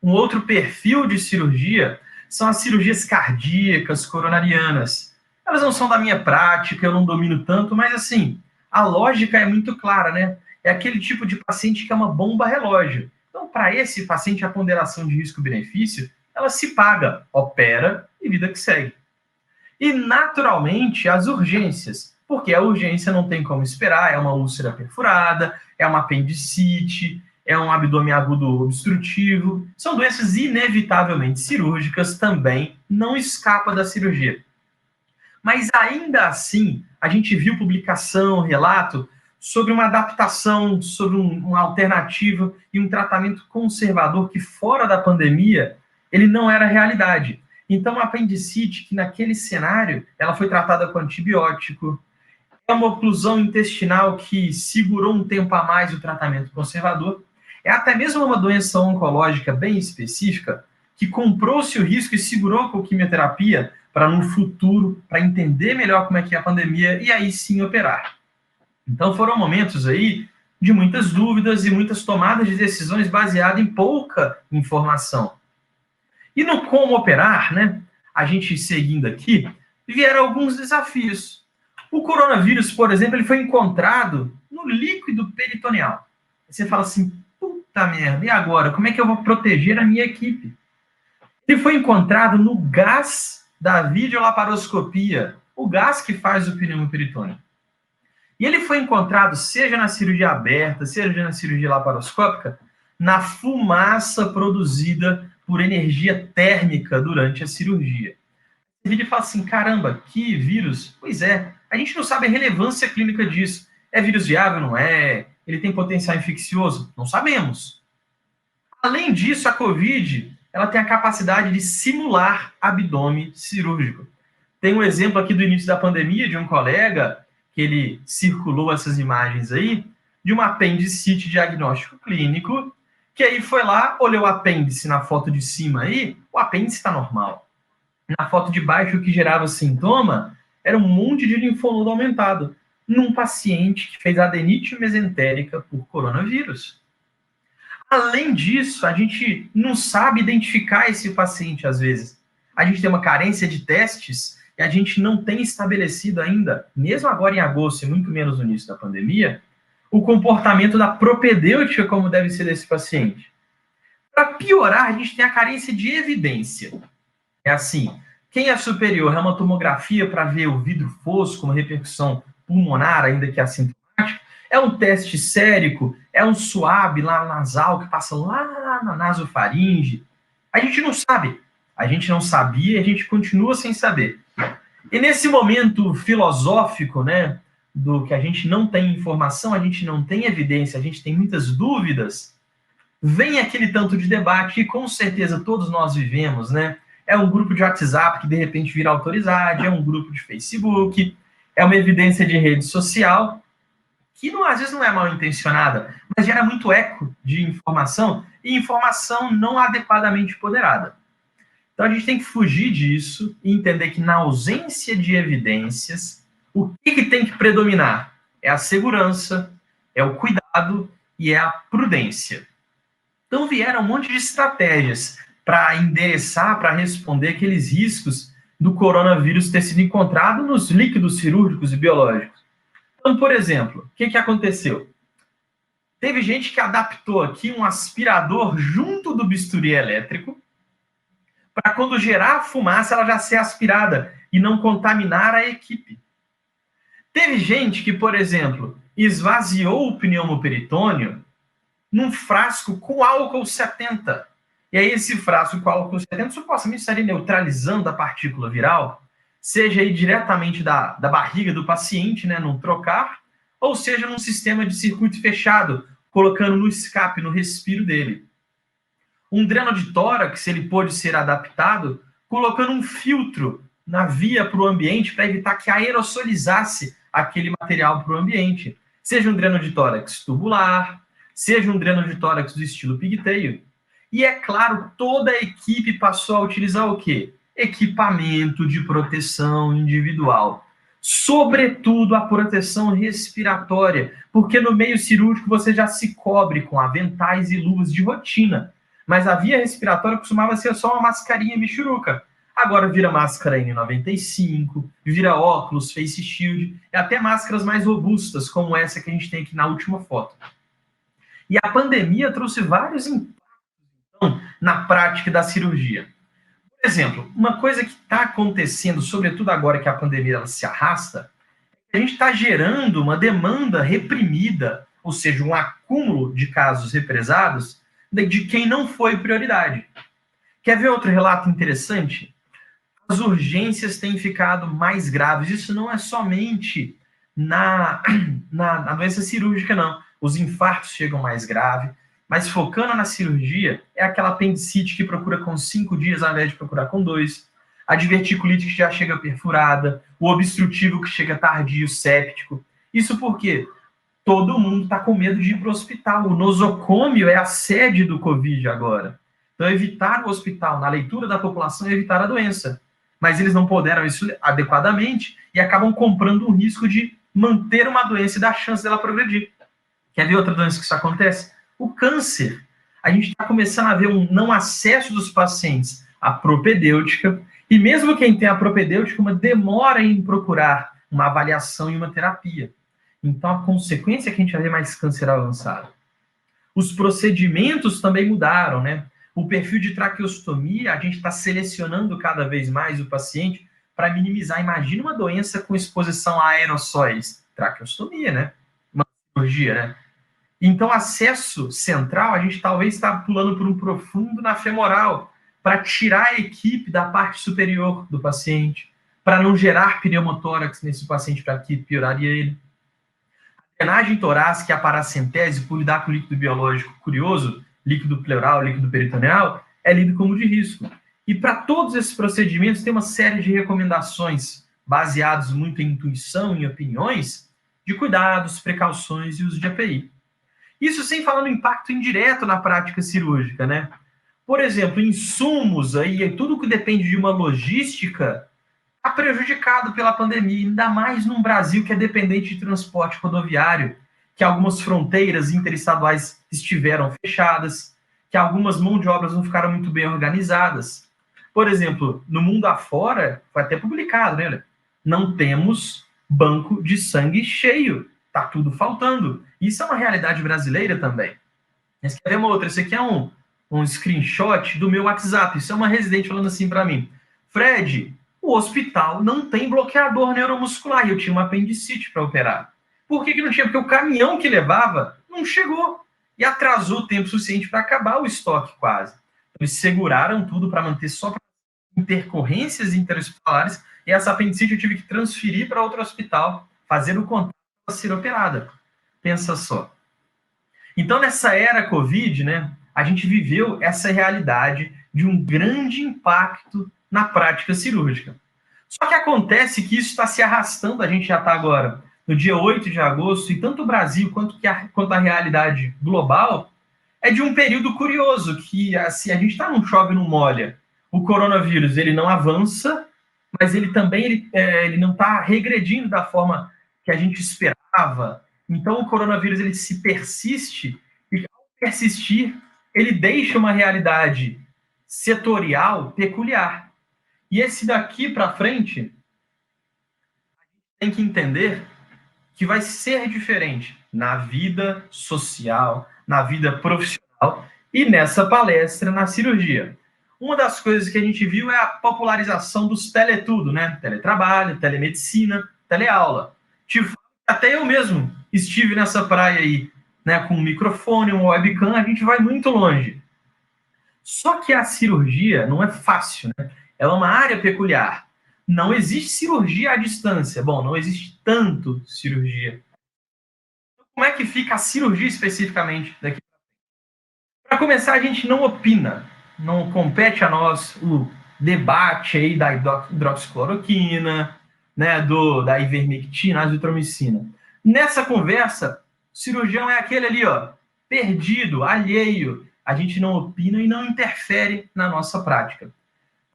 Um outro perfil de cirurgia são as cirurgias cardíacas, coronarianas. Elas não são da minha prática, eu não domino tanto, mas assim, a lógica é muito clara, né? É aquele tipo de paciente que é uma bomba relógio. Então, para esse paciente, a ponderação de risco-benefício, ela se paga, opera e vida que segue. E, naturalmente, as urgências, porque a urgência não tem como esperar, é uma úlcera perfurada, é uma apendicite, é um abdômen agudo obstrutivo, são doenças inevitavelmente cirúrgicas, também não escapa da cirurgia. Mas, ainda assim, a gente viu publicação, relato, sobre uma adaptação, sobre uma alternativa e um tratamento conservador que, fora da pandemia, ele não era realidade. Então, a apendicite, que naquele cenário, ela foi tratada com antibiótico, é uma oclusão intestinal que segurou um tempo a mais o tratamento conservador, é até mesmo uma doença oncológica bem específica, que comprou-se o risco e segurou com quimioterapia para, no futuro, para entender melhor como é que é a pandemia e aí sim operar. Então, foram momentos aí de muitas dúvidas e muitas tomadas de decisões baseadas em pouca informação. E no como operar, né, a gente seguindo aqui, vieram alguns desafios. O coronavírus, por exemplo, ele foi encontrado no líquido peritoneal. Você fala assim, puta merda, e agora? Como é que eu vou proteger a minha equipe? Ele foi encontrado no gás da videolaparoscopia, o gás que faz o pneumoperitônio. E ele foi encontrado, seja na cirurgia aberta, seja na cirurgia laparoscópica, na fumaça produzida por energia térmica durante a cirurgia. Esse vídeo fala assim, caramba, que vírus? Pois é, a gente não sabe a relevância clínica disso. É vírus viável? Não é? Ele tem potencial infeccioso? Não sabemos. Além disso, a COVID, ela tem a capacidade de simular abdômen cirúrgico. Tem um exemplo aqui do início da pandemia de um colega que ele circulou essas imagens aí, de uma apendicite diagnóstico clínico, que aí foi lá, olhou o apêndice na foto de cima aí, o apêndice está normal. Na foto de baixo, o que gerava sintoma era um monte de linfonodo aumentado, num paciente que fez adenite mesentérica por coronavírus. Além disso, a gente não sabe identificar esse paciente às vezes. A gente tem uma carência de testes e a gente não tem estabelecido ainda, mesmo agora em agosto e muito menos no início da pandemia, o comportamento da propedêutica como deve ser desse paciente. Para piorar, a gente tem a carência de evidência. É assim, quem é superior é uma tomografia para ver o vidro fosco, uma repercussão pulmonar, ainda que assintomática, é um teste sérico, é um suave lá nasal que passa lá na nasofaringe. A gente não sabe. A gente não sabia e a gente continua sem saber. E nesse momento filosófico, né, do que a gente não tem informação, a gente não tem evidência, a gente tem muitas dúvidas, vem aquele tanto de debate que com certeza todos nós vivemos, né? É um grupo de WhatsApp que de repente vira autoridade, é um grupo de Facebook, é uma evidência de rede social, que não, às vezes não é mal intencionada, mas gera muito eco de informação e informação não adequadamente ponderada. Então a gente tem que fugir disso e entender que na ausência de evidências, o que tem que predominar? É a segurança, é o cuidado e é a prudência. Então vieram um monte de estratégias para endereçar, para responder aqueles riscos do coronavírus ter sido encontrado nos líquidos cirúrgicos e biológicos. Então, por exemplo, o que aconteceu? Teve gente que adaptou aqui um aspirador junto do bisturi elétrico para quando gerar a fumaça, ela já ser aspirada e não contaminar a equipe. Teve gente que, por exemplo, esvaziou o pneumoperitônio num frasco com álcool 70. E aí esse frasco com álcool 70 supostamente estaria neutralizando a partícula viral, seja aí diretamente da barriga do paciente, né, num trocar, ou seja num sistema de circuito fechado, colocando no escape, no respiro dele. Um dreno de tórax, ele pode ser adaptado colocando um filtro na via para o ambiente para evitar que aerosolizasse aquele material para o ambiente. Seja um dreno de tórax tubular, seja um dreno de tórax do estilo pigtail. E, é claro, toda a equipe passou a utilizar o quê? Equipamento de proteção individual. Sobretudo a proteção respiratória, porque no meio cirúrgico você já se cobre com aventais e luvas de rotina, mas a via respiratória costumava ser só uma mascarinha michuruca. Agora vira máscara N95, vira óculos, face shield, e até máscaras mais robustas, como essa que a gente tem aqui na última foto. E a pandemia trouxe vários impactos na prática da cirurgia. Por exemplo, uma coisa que está acontecendo, sobretudo agora que a pandemia ela se arrasta, é que a gente está gerando uma demanda reprimida, ou seja, um acúmulo de casos represados de quem não foi prioridade. Quer ver outro relato interessante? As urgências têm ficado mais graves. Isso não é somente na doença cirúrgica, não. Os infartos chegam mais graves, mas focando na cirurgia, é aquela apendicite que procura com 5 dias ao invés de procurar com 2, a diverticulite que já chega perfurada, o obstrutivo que chega tardio, séptico. Isso porque todo mundo está com medo de ir para o hospital. O nosocômio é a sede do Covid agora. Então, evitar o hospital na leitura da população é evitar a doença. Mas eles não puderam isso adequadamente e acabam comprando o risco de manter uma doença e dar chance dela progredir. Quer ver outra doença que isso acontece? O câncer. A gente está começando a ver um não acesso dos pacientes à propedêutica, e mesmo quem tem a propedêutica, uma demora em procurar uma avaliação e uma terapia. Então, a consequência é que a gente vai ver mais câncer avançado. Os procedimentos também mudaram, né? O perfil de traqueostomia, a gente está selecionando cada vez mais o paciente para minimizar. Imagina uma doença com exposição a aerossóis. Traqueostomia, né? Uma cirurgia, né? Então, acesso central, a gente talvez está pulando por um profundo na femoral, para tirar a equipe da parte superior do paciente, para não gerar pneumotórax nesse paciente, para que pioraria ele. A drenagem torácica e a paracentese, por lidar com líquido biológico curioso, líquido pleural, líquido peritoneal, é lido como de risco. E para todos esses procedimentos, tem uma série de recomendações, baseadas muito em intuição, em opiniões, de cuidados, precauções e uso de API. Isso sem falar no impacto indireto na prática cirúrgica, né? Por exemplo, insumos, aí, tudo que depende de uma logística está prejudicado pela pandemia, ainda mais num Brasil que é dependente de transporte rodoviário, que algumas fronteiras interestaduais estiveram fechadas, que algumas mãos de obras não ficaram muito bem organizadas. Por exemplo, no mundo afora, foi até publicado, né? Não temos banco de sangue cheio, está tudo faltando. Isso é uma realidade brasileira também. Mas quer ver uma outra? Esse aqui é um screenshot do meu WhatsApp. Isso é uma residente falando assim para mim: Fred, o hospital não tem bloqueador neuromuscular e eu tinha uma apendicite para operar. Por que não tinha? Porque o caminhão que levava não chegou e atrasou o tempo suficiente para acabar o estoque quase. Eles seguraram tudo para manter só intercorrências interhospitalares e essa apendicite eu tive que transferir para outro hospital, fazer o contato para ser operada. Pensa só. Então, nessa era Covid, né, a gente viveu essa realidade de um grande impacto na prática cirúrgica. Só que acontece que isso está se arrastando, a gente já está agora no dia 8 de agosto, e tanto o Brasil quanto a realidade global é de um período curioso, que assim, a gente está num chove, não molha. O coronavírus ele não avança, mas ele também ele não está regredindo da forma que a gente esperava. Então, o coronavírus ele se persiste, e ao persistir, ele deixa uma realidade setorial peculiar. E esse daqui para frente, a gente tem que entender que vai ser diferente na vida social, na vida profissional e nessa palestra na cirurgia. Uma das coisas que a gente viu é a popularização dos teletudo, né? Teletrabalho, telemedicina, teleaula. Até eu mesmo estive nessa praia aí, né? Com um microfone, um webcam, a gente vai muito longe. Só que a cirurgia não é fácil, né? Ela é uma área peculiar. Não existe cirurgia à distância. Bom, não existe tanto cirurgia. Como é que fica a cirurgia especificamente daqui? Para começar, a gente não opina. Não compete a nós o debate aí da hidroxicloroquina, né, da ivermectina, azitromicina. Nessa conversa, o cirurgião é aquele ali, ó, perdido, alheio. A gente não opina e não interfere na nossa prática.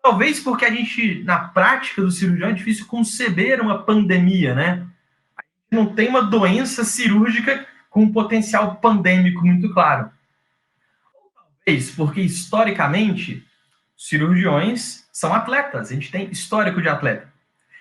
Talvez porque a gente, na prática do cirurgião, é difícil conceber uma pandemia, né? A gente não tem uma doença cirúrgica com um potencial pandêmico muito claro. Ou talvez porque, historicamente, cirurgiões são atletas. A gente tem histórico de atleta.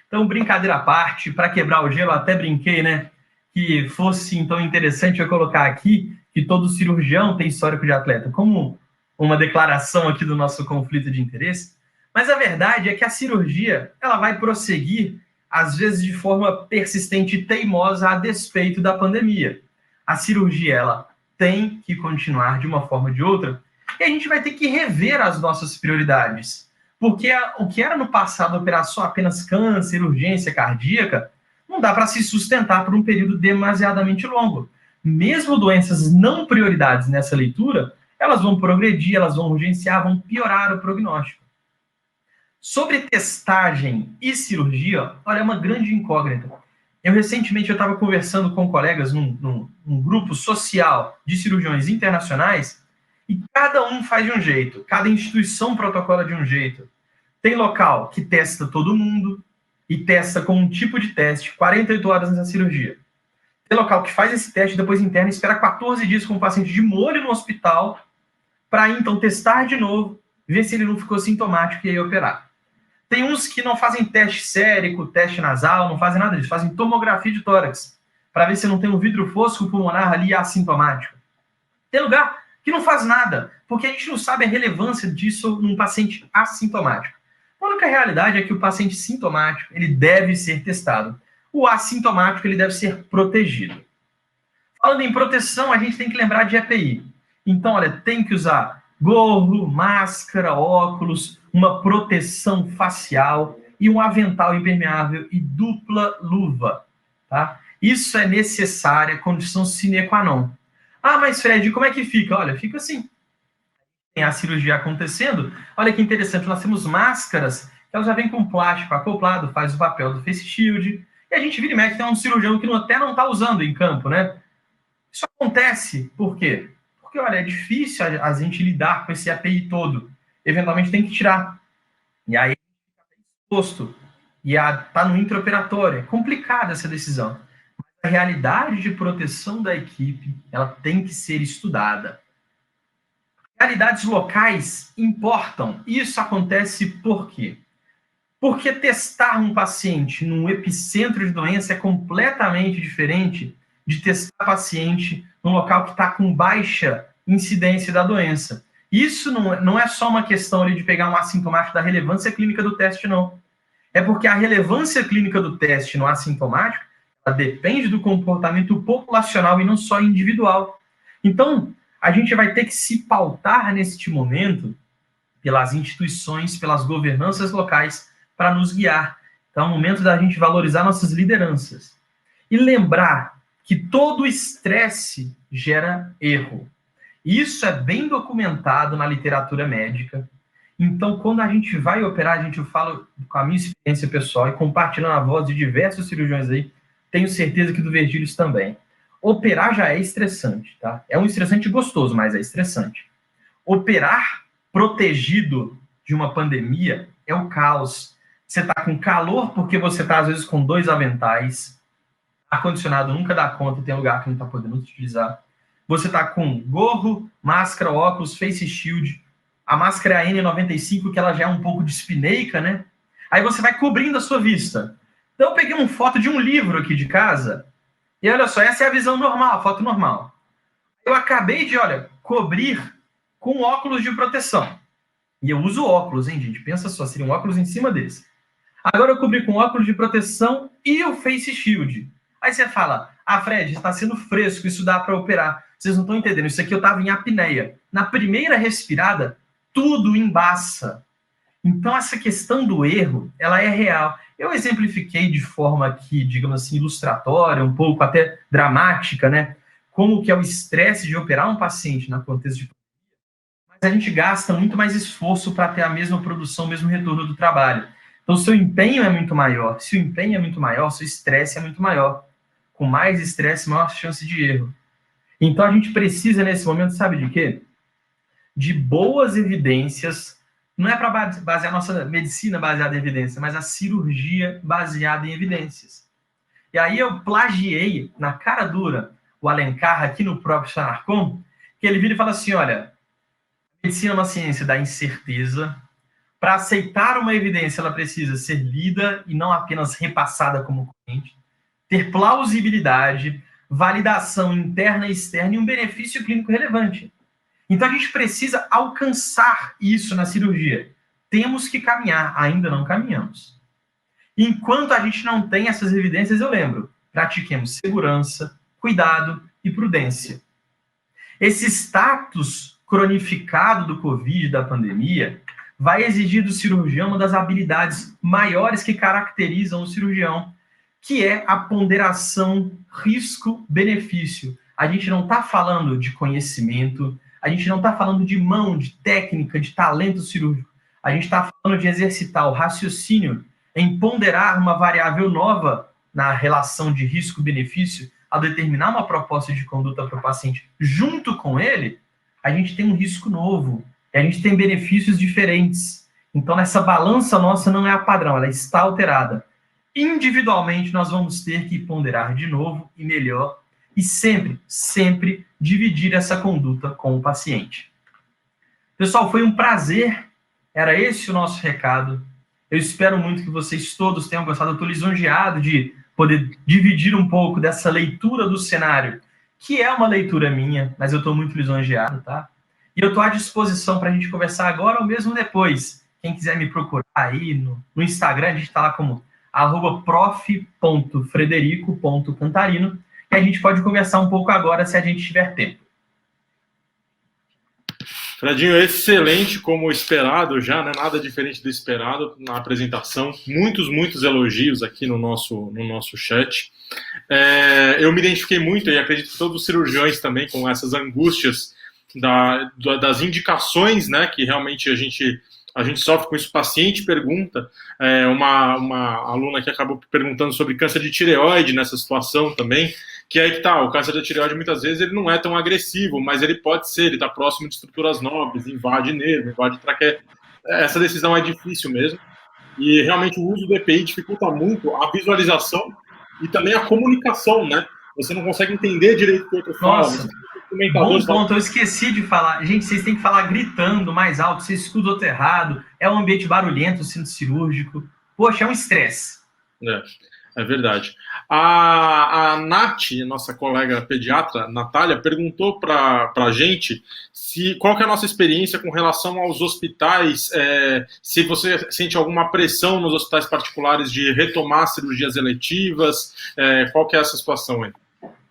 Então, brincadeira à parte, para quebrar o gelo, eu até brinquei, né? Que fosse, então, interessante eu colocar aqui que todo cirurgião tem histórico de atleta, como uma declaração aqui do nosso conflito de interesse. Mas a verdade é que a cirurgia, ela vai prosseguir, às vezes de forma persistente e teimosa, a despeito da pandemia. A cirurgia, ela tem que continuar de uma forma ou de outra, e a gente vai ter que rever as nossas prioridades. Porque o que era no passado operar só apenas câncer, urgência cardíaca, não dá para se sustentar por um período demasiadamente longo. Mesmo doenças não prioridades nessa leitura, elas vão progredir, elas vão urgenciar, vão piorar o prognóstico. Sobre testagem e cirurgia, olha, é uma grande incógnita. Recentemente, eu estava conversando com colegas num grupo social de cirurgiões internacionais e cada um faz de um jeito, cada instituição protocola de um jeito. Tem local que testa todo mundo e testa com um tipo de teste 48 horas antes da cirurgia. Tem local que faz esse teste, depois interna e espera 14 dias com o paciente de molho no hospital para então testar de novo, ver se ele não ficou sintomático e aí operar. Tem uns que não fazem teste sérico, teste nasal, não fazem nada disso, fazem tomografia de tórax, para ver se não tem um vidro fosco pulmonar ali assintomático. Tem lugar que não faz nada, porque a gente não sabe a relevância disso num paciente assintomático. A única realidade é que o paciente sintomático, ele deve ser testado. O assintomático, ele deve ser protegido. Falando em proteção, a gente tem que lembrar de EPI. Então, olha, tem que usar gorro, máscara, óculos, uma proteção facial e um avental impermeável e dupla luva, tá? Isso é necessária, condição sine qua non. Ah, mas Fred, como é que fica? Olha, fica assim. Tem a cirurgia acontecendo, olha que interessante, nós temos máscaras que elas já vêm com plástico acoplado, faz o papel do face shield, e a gente vira e mexe, tem um cirurgião que até não está usando em campo, né? Isso acontece, por quê? Porque, olha, é difícil a gente lidar com esse API todo. Eventualmente tem que tirar. E aí fica exposto. E está no intraoperatório. É complicada essa decisão. Mas a realidade de proteção da equipe, ela tem que ser estudada. Realidades locais importam. Isso acontece por quê? Porque testar um paciente num epicentro de doença é completamente diferente de testar paciente num local que está com baixa incidência da doença. Isso não é só uma questão ali de pegar um assintomático da relevância clínica do teste, não. É porque a relevância clínica do teste no assintomático ela depende do comportamento populacional e não só individual. Então, a gente vai ter que se pautar neste momento pelas instituições, pelas governanças locais para nos guiar. Então, é o momento da gente valorizar nossas lideranças. E lembrar que todo estresse gera erro. Isso é bem documentado na literatura médica. Então, quando a gente vai operar, eu falo com a minha experiência pessoal e compartilhando a voz de diversos cirurgiões aí, tenho certeza que do Virgílio também. Operar já é estressante, tá? É um estressante gostoso, mas é estressante. Operar protegido de uma pandemia é o caos. Você está com calor porque você está, às vezes, com 2 aventais. Ar-condicionado nunca dá conta, tem lugar que não está podendo utilizar. Você está com gorro, máscara, óculos, face shield. A máscara é a N95, que ela já é um pouco dispineica, né? Aí você vai cobrindo a sua vista. Então eu peguei uma foto de um livro aqui de casa. E olha só, essa é a visão normal, a foto normal. Eu acabei de, cobrir com óculos de proteção. E eu uso óculos, hein, gente? Pensa só, seria um óculos em cima desse. Agora eu cobri com óculos de proteção e o face shield. Aí você fala, Fred, está sendo fresco, isso dá para operar. Vocês não estão entendendo, isso aqui eu estava em apneia. Na primeira respirada, tudo embaça. Então, essa questão do erro, ela é real. Eu exemplifiquei de forma aqui, digamos assim, ilustratória, um pouco até dramática, né? Como que é o estresse de operar um paciente na contexto de pandemia, mas a gente gasta muito mais esforço para ter a mesma produção, o mesmo retorno do trabalho. Então, o seu empenho é muito maior. Se o empenho é muito maior, o seu estresse é muito maior. Com mais estresse, maior chance de erro. Então, a gente precisa, nesse momento, sabe de quê? De boas evidências. Não é para basear a nossa medicina baseada em evidência, mas a cirurgia baseada em evidências. E aí eu plagiei, na cara dura, o Alencar aqui no próprio Sanarcom, que ele vira e fala assim, olha, a medicina é uma ciência da incerteza. Para aceitar uma evidência, ela precisa ser lida e não apenas repassada como corrente, ter plausibilidade, validação interna e externa e um benefício clínico relevante. Então, a gente precisa alcançar isso na cirurgia. Temos que caminhar, ainda não caminhamos. Enquanto a gente não tem essas evidências, eu lembro, pratiquemos segurança, cuidado e prudência. Esse status cronificado do Covid, da pandemia, vai exigir do cirurgião uma das habilidades maiores que caracterizam o cirurgião, que é a ponderação risco-benefício. A gente não está falando de conhecimento, a gente não está falando de mão, de técnica, de talento cirúrgico. A gente está falando de exercitar o raciocínio em ponderar uma variável nova na relação de risco-benefício ao determinar uma proposta de conduta para o paciente. Junto com ele, a gente tem um risco novo, e a gente tem benefícios diferentes. Então, essa balança nossa não é a padrão, ela está alterada. Individualmente, nós vamos ter que ponderar de novo e melhor, e sempre dividir essa conduta com o paciente. Pessoal, foi um prazer, era esse o nosso recado. Eu espero muito que vocês todos tenham gostado, eu estou lisonjeado de poder dividir um pouco dessa leitura do cenário, que é uma leitura minha, mas eu estou muito lisonjeado, tá? E eu estou à disposição para a gente conversar agora ou mesmo depois. Quem quiser me procurar aí no Instagram, a gente está lá como @prof.frederico.cantarino, e a gente pode conversar um pouco agora se a gente tiver tempo. Fredinho, excelente como esperado já, né? Nada diferente do esperado na apresentação. Muitos elogios aqui no nosso chat. Eu me identifiquei muito, e acredito que todos os cirurgiões também, com essas angústias das indicações, né? Que realmente a gente sofre com isso. O paciente pergunta, uma aluna que acabou perguntando sobre câncer de tireoide nessa situação também, que aí que tá, o câncer da tireoide muitas vezes ele não é tão agressivo, mas ele pode ser, ele está próximo de estruturas nobres, invade nervo, invade traqueia. Essa decisão é difícil mesmo, e realmente o uso do EPI dificulta muito a visualização e também a comunicação, né? Você não consegue entender direito o que o outro fala. Nossa, bom ponto, eu esqueci de falar. Gente, vocês têm que falar gritando mais alto, vocês escutam outro errado, é um ambiente barulhento, o centro cirúrgico. Poxa, é um estresse. É verdade. A Nath, nossa colega pediatra, Natália, perguntou para a gente qual que é a nossa experiência com relação aos hospitais, se você sente alguma pressão nos hospitais particulares de retomar cirurgias eletivas, qual que é essa situação aí?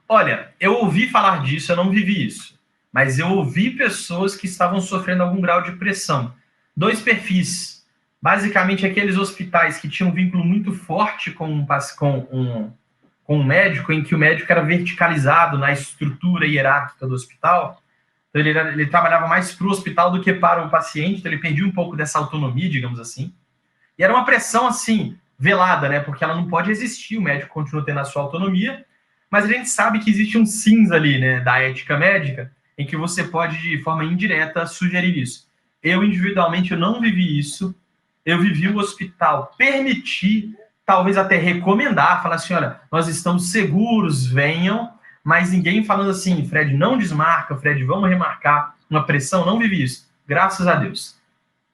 Olha, eu ouvi falar disso, eu não vivi isso, mas eu ouvi pessoas que estavam sofrendo algum grau de pressão. 2 perfis. Basicamente, aqueles hospitais que tinham um vínculo muito forte com um médico, em que o médico era verticalizado na estrutura hierárquica do hospital. Então, ele trabalhava mais para o hospital do que para o paciente, então ele perdia um pouco dessa autonomia, digamos assim. E era uma pressão, assim, velada, né? Porque ela não pode existir, o médico continua tendo a sua autonomia, mas a gente sabe que existe um cinza ali, né, da ética médica, em que você pode, de forma indireta, sugerir isso. Eu, individualmente, eu não vivi isso. Eu vivi o hospital permitir, talvez até recomendar, falar assim, olha, nós estamos seguros, venham, mas ninguém falando assim, Fred, não desmarca, Fred, vamos remarcar, uma pressão, não vivi isso, graças a Deus.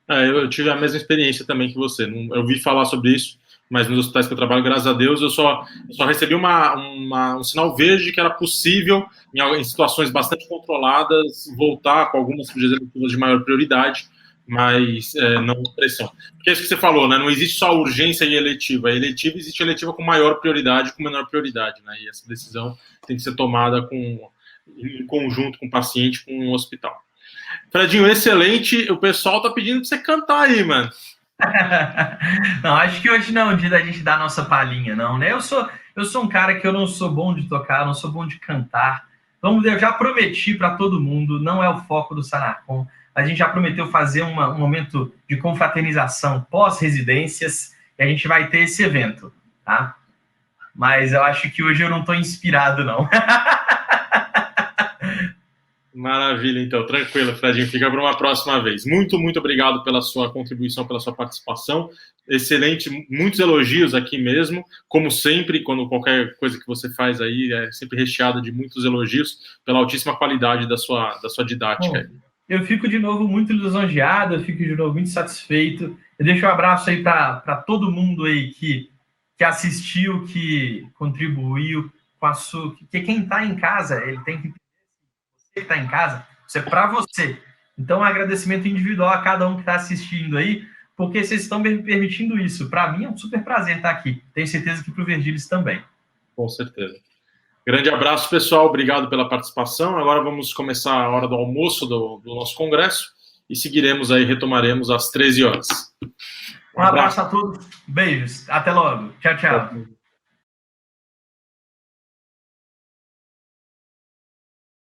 Eu tive a mesma experiência também que você, eu ouvi falar sobre isso, mas nos hospitais que eu trabalho, graças a Deus, eu só recebi um sinal verde que era possível, em situações bastante controladas, voltar com algumas cirurgias eletivas de maior prioridade, mas não pressão. Porque é isso que você falou, né? Não existe só urgência e eletiva. Existe eletiva com maior prioridade e com menor prioridade, né? E essa decisão tem que ser tomada em conjunto com o paciente, com o hospital. Fredinho, excelente. O pessoal tá pedindo pra você cantar aí, mano. Não, acho que hoje não é o dia da gente dar a nossa palhinha, não, né? Eu sou um cara que eu não sou bom de tocar, não sou bom de cantar. Eu já prometi para todo mundo, não é o foco do Sanarcom. A gente já prometeu fazer um momento de confraternização pós-residências e a gente vai ter esse evento, tá? Mas eu acho que hoje eu não estou inspirado, não. Maravilha, então. Tranquilo, Fredinho. Fica para uma próxima vez. Muito, muito obrigado pela sua contribuição, pela sua participação. Excelente, muitos elogios aqui mesmo. Como sempre, quando qualquer coisa que você faz aí é sempre recheada de muitos elogios pela altíssima qualidade da sua didática. Bom, eu fico de novo muito lisonjeado, eu fico de novo muito satisfeito. Eu deixo um abraço aí para todo mundo aí que assistiu, que contribuiu com a sua... Porque quem está em casa, ele tem que... Você que está em casa, isso é para você. Então, um agradecimento individual a cada um que está assistindo aí, porque vocês estão me permitindo isso. Para mim é um super prazer estar aqui. Tenho certeza que para o Vergílis também. Com certeza. Grande abraço, pessoal. Obrigado pela participação. Agora vamos começar a hora do almoço do nosso congresso e seguiremos aí, retomaremos às 13 horas. Um abraço a todos. Beijos. Até logo. Tchau, tchau.